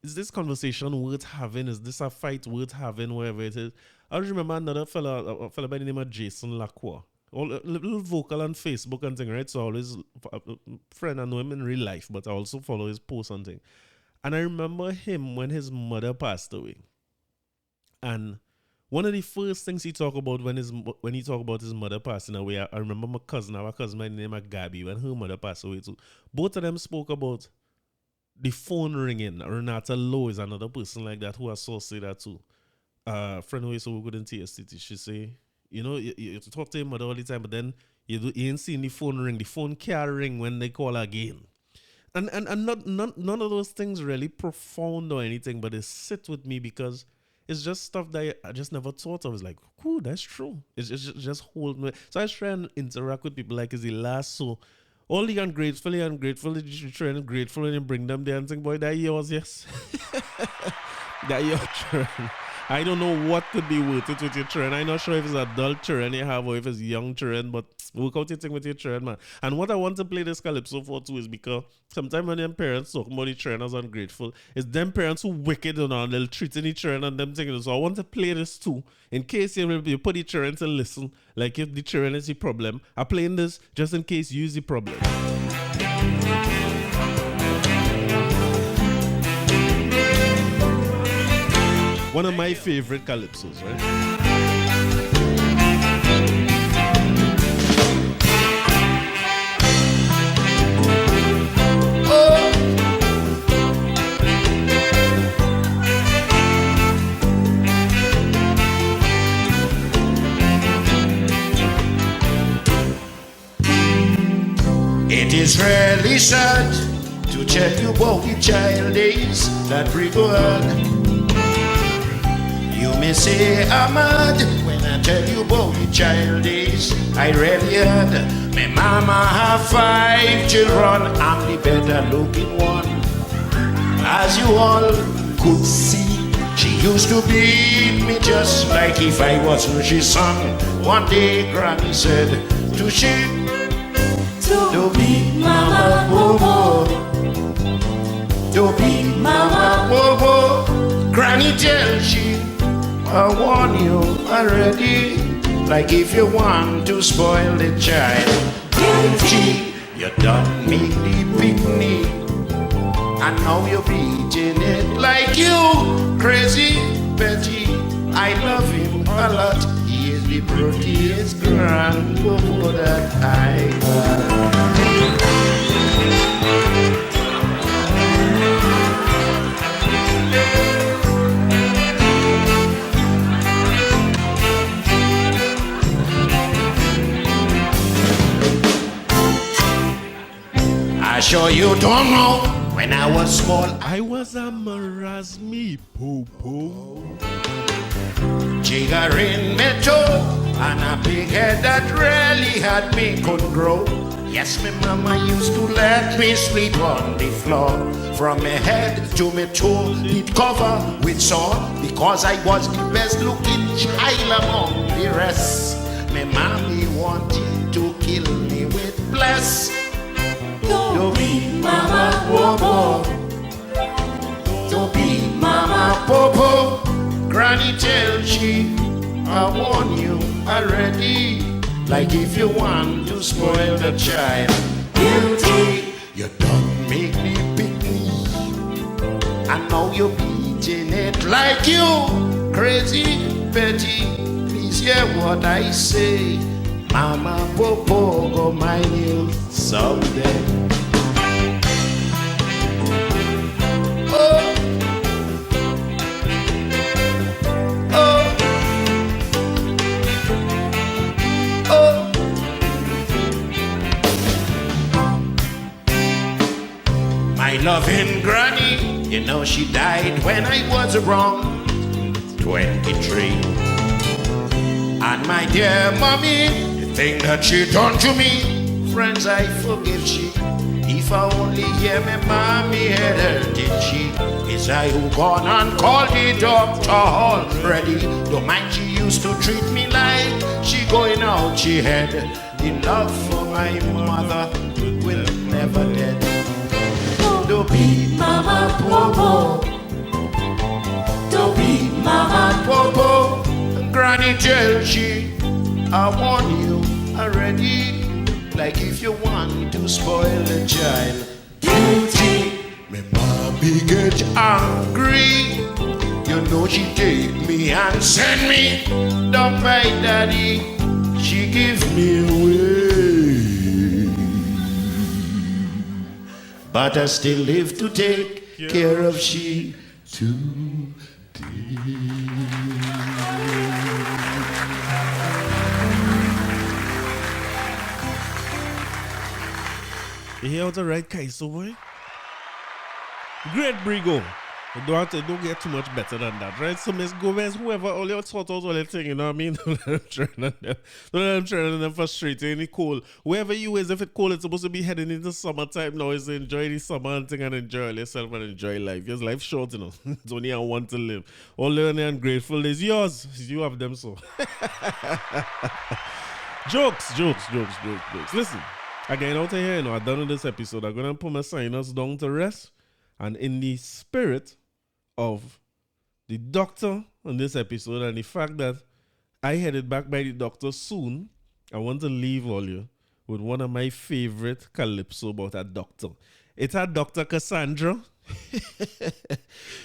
is this conversation worth having? Is this a fight worth having, whatever it is? I remember another fella by the name of Jason Lacroix. A little vocal on Facebook and thing, right? So I always, a friend, I know him in real life, but I also follow his posts and thing. And I remember him when his mother passed away. And one of the first things he talked about when he talked about his mother passing away, I remember our cousin by the name of Gabby, when her mother passed away too. Both of them spoke about the phone ringing. Renata Lowe is another person like that who associated that too. Friend who is so good in TST, she say, you know, you talk to your mother all the time, but then you ain't seen the phone ring. The phone can't ring when they call again. And none of those things really profound or anything, but they sit with me because it's just stuff that I just never thought of. It's like, cool, that's true. It's just hold me. So I try and interact with people like it's the last. So all the ungrateful, you try and grateful and you bring them there and think, boy, that yours, yes. That your turn. I don't know what could be worth it with your children. I'm not sure if it's adult children you have or if it's young children, but work out your thing with your children, man. And what I want to play this calypso for too is because sometimes when them parents talk about the children as ungrateful, it's them parents who wicked and they'll treating the children and them things. So I want to play this too, in case you put the children to listen, like if the children is the problem. I'm playing this just in case you is the problem. One of my favorite calypsos, right? It is really sad to tell you about the child days that bring on. You may say I'm mad when I tell you about the child days I really had. My mama have 5 children, I'm the better looking one. As you all could see, she used to beat me just like if I was her son. One day Granny said to she, don't beat Mama Bobo, don't beat Mama Bobo. Granny tell she, I warn you already, like if you want to spoil the child. Guilty, you done make the picnic, and now you're beating it like you crazy Betty. I love him a lot, he is the prettiest grandpa that I got. I sure you don't know, when I was small, I was a marasmi poo-poo. Jigger in me toe, and a big head that really had me could grow. Yes, my mama used to let me sleep on the floor. From my head to my toe, it cover with sore, because I was the best looking child among the rest. My mommy wanted to kill me with bless. Don't be Mama Popo, don't be Mama Popo. Granny tell she, I warn you already, like if you want to spoil the child. Guilty, you done make me picnic, and now you're beating it like you crazy Betty. Please hear what I say, Mama Popo go mind you someday. Oh, oh, oh. My loving granny, you know she died when I was around 23. And my dear mommy, the thing that she done to me, friends, I forgive she. If I only hear my mommy had hurted she. It's I who gone and called the doctor already. Don't mind she used to treat me like she going out she had. The love for my mother will never dead. Don't be Mama Popo, don't be Mama Popo. Granny tell she, I warn you already, like if you want to spoil a child. Guilty, my mommy get angry. You know she take me and send me down by daddy. She give me away, but I still live to take care of she today. You hear how to write Kaiso, boy? Great Brigo. Don't get too much better than that, right? So Miss Gomez, whoever, all your sort out all your thing, you know what I mean? Don't let them trying to frustrate you. Any cold. Wherever you is, if it's cold, it's supposed to be heading into summertime now. Is to enjoy the summer and thing and enjoy yourself and enjoy life. Because life's short, you know. It's only a one to live. All the ungrateful is yours. You have them so. Jokes. Listen. Again, out of here, you know, I'm done with this episode. I'm going to put my signers down to rest. And in the spirit of the doctor on this episode and the fact that I headed back by the doctor soon, I want to leave all you with one of my favorite calypso about a doctor. It had Dr. Cassandra.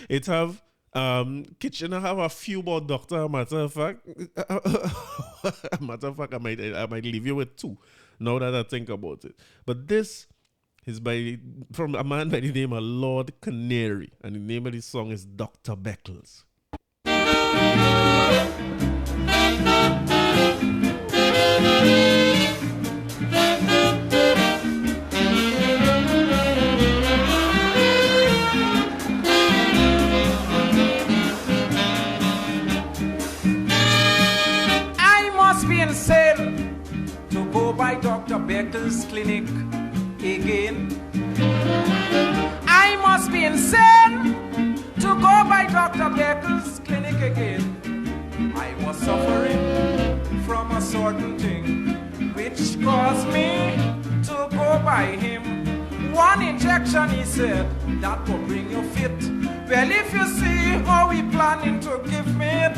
It have Kitchener have a few about doctor. Matter of fact, I might leave you with two. Now that I think about it. But this is from a man by the name of Lord Canary. And the name of the song is Dr. Beckles. Beckles Clinic again. I must be insane to go by Dr. Beckles Clinic again. I was suffering from a certain thing which caused me to go by him. One injection, he said, that will bring you fit. Well, if you see how he planning to give me it,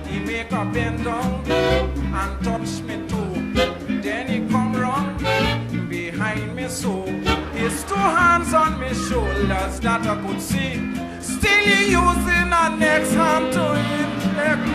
he make a bend down and touch me too. Then he come round behind me so his 2 hands on my shoulders that I could see. Still he using a next hand to inject me.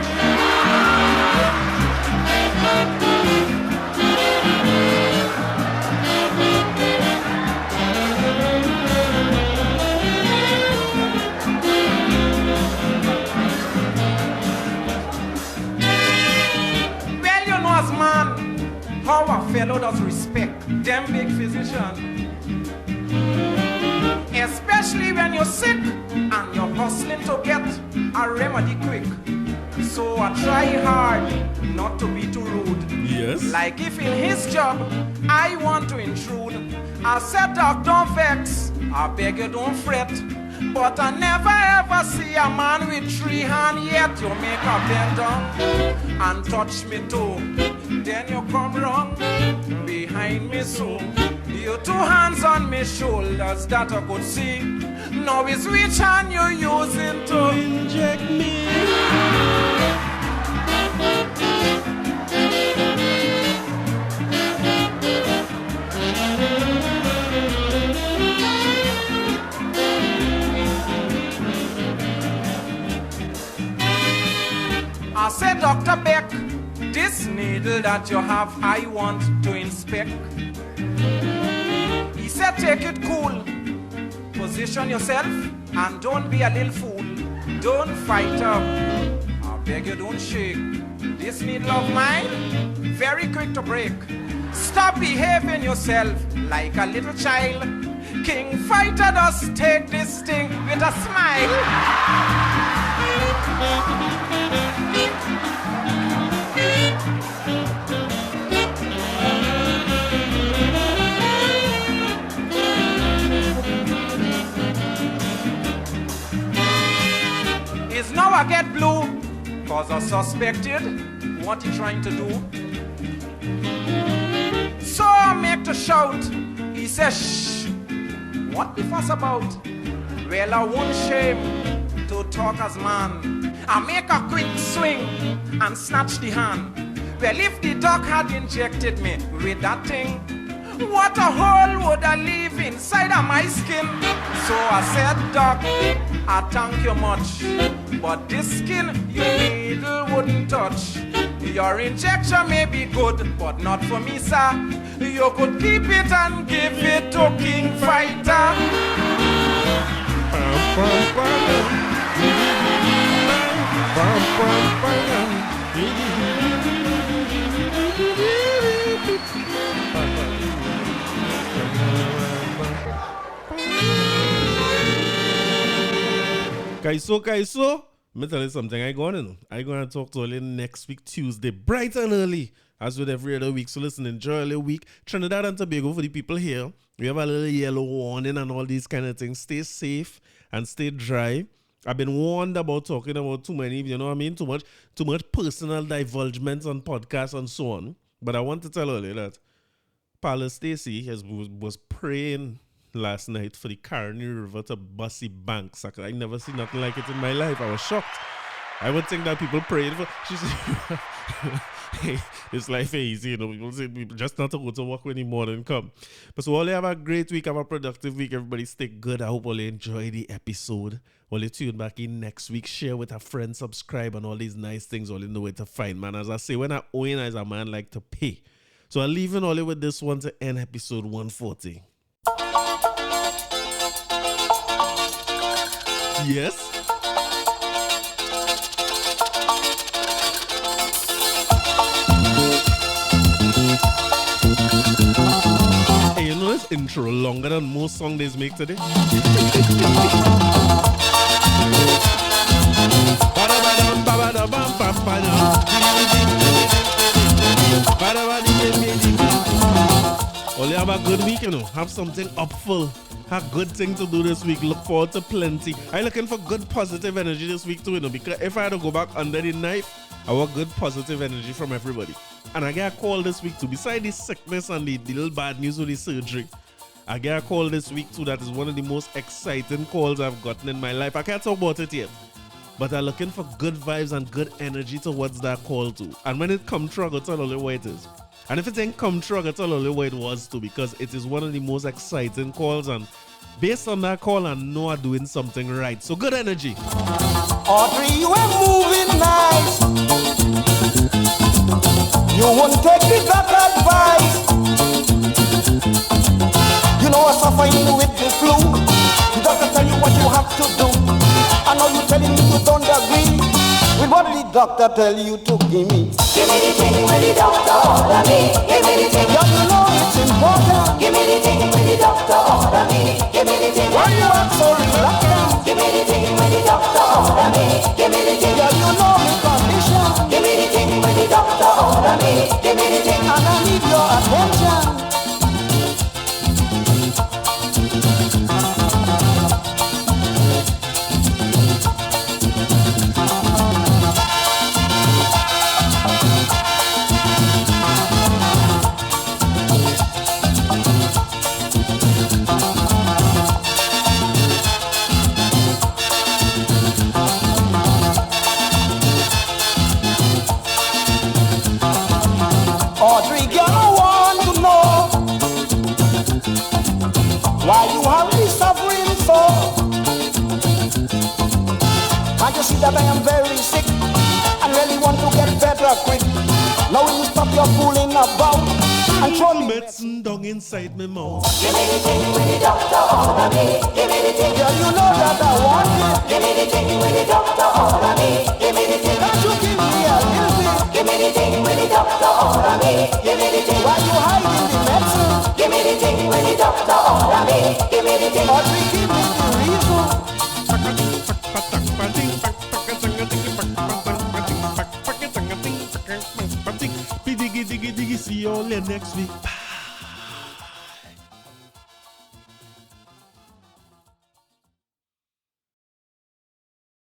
How a fellow does respect them big physicians, especially when you're sick and you're hustling to get a remedy quick. So I try hard not to be too rude. Yes. Like if in his job I want to intrude, I said, Doc, don't vex, I beg you don't fret. But I never ever see a man with 3 hands yet. You make a bend down and touch me too. Then you come round behind me so you 2 hands on me shoulders that I could see. Now it's which hand you're using to inject me. I said, Dr. Beck, this needle that you have, I want to inspect. He said, take it cool, position yourself, and don't be a little fool. Don't fight up, I beg you don't shake. This needle of mine, very quick to break. Stop behaving yourself like a little child. King Fighter does take this thing with a smile. Is now I get blue, cause I suspected what he trying to do. So I make to shout, he says, shh, what the fuss about? Well, I won't shame to talk as man. I make a quick swing and snatch the hand. Well, if the doc had injected me with that thing, what a hole would I leave inside of my skin? So I said, Doc, I thank you much, but this skin your needle wouldn't touch. Your injection may be good, but not for me, sir. You could keep it and give it to King Fighter. Kaiso, me tell you something. I gonna talk to you next week Tuesday, bright and early, as with every other week. So listen, enjoy a little week. Trinidad and Tobago, for the people here, we have a little yellow warning and all these kind of things. Stay safe and stay dry. I've been warned about talking about too many, you know what I mean? Too much personal divulgements on podcasts and so on. But I want to tell you that Paula Stacy was praying last night for the Carney River to Bussy Banks. I never seen nothing like it in my life. I was shocked. I would think that people prayed for. She said, hey, this life ain't easy, you know. People say people just not to go to work when the morning come. But so all you have a great week, have a productive week. Everybody stay good. I hope all you enjoy the episode. All you tune back in next week. Share with a friend, subscribe, and all these nice things. All you know where to find, man. As I say, when I own as a man, like to pay. So I'm leaving all you with this one to end episode 140. Yes. Hey, you know this intro longer than most songs they make today? a good week, Have something upful. Have good thing to do this week. Look forward to plenty. I'm looking for good positive energy this week too, Because if I had to go back under the knife, I want good positive energy from everybody. And I get a call this week too. Besides the sickness and the little bad news with the surgery, I get a call this week too that is one of the most exciting calls I've gotten in my life. I can't talk about it yet. But I'm looking for good vibes and good energy towards that call too. And when it comes true, I'll tell you what it is. And if it ain't come true, I'll tell you what it was too, because it is one of the most exciting calls. And based on that call, I know I'm doing something right. So good energy. Audrey, you are moving nice. You won't take the doctor advice. You know I'm suffering with the flu. The doctor tell you what you have to do. I know you telling me you don't agree with what the doctor tell you to give me. Give me the thing when the doctor order me. Give me the thing. Yeah, you know it's important. Give me the thing when the doctor order me. Give me the thing. Why you act so reluctant? Give me the thing when the doctor order me. Give me the thing. Yeah, you know the condition. Give me the thing when the doctor order me. Give me the thing. And I need your attention. Audrey, girl, I want to know why you have me suffering so. Can't you see that I am very sick and really want to get better quick? Now will you stop your fooling about and throw me medicine down inside my mouth. Give me the thing when the doctor order me. Give me the thing. Girl, you know that I want it. Give me the thing when the doctor order me. Give me the thing. Can't you give me a little bit? Give me the thing when the doctor order me. Give me the thing. Why you hiding the medicine? Give me the thing when the doctor order me. Give me the thing. Audrey, give me the reason. Diggy, see you all next week.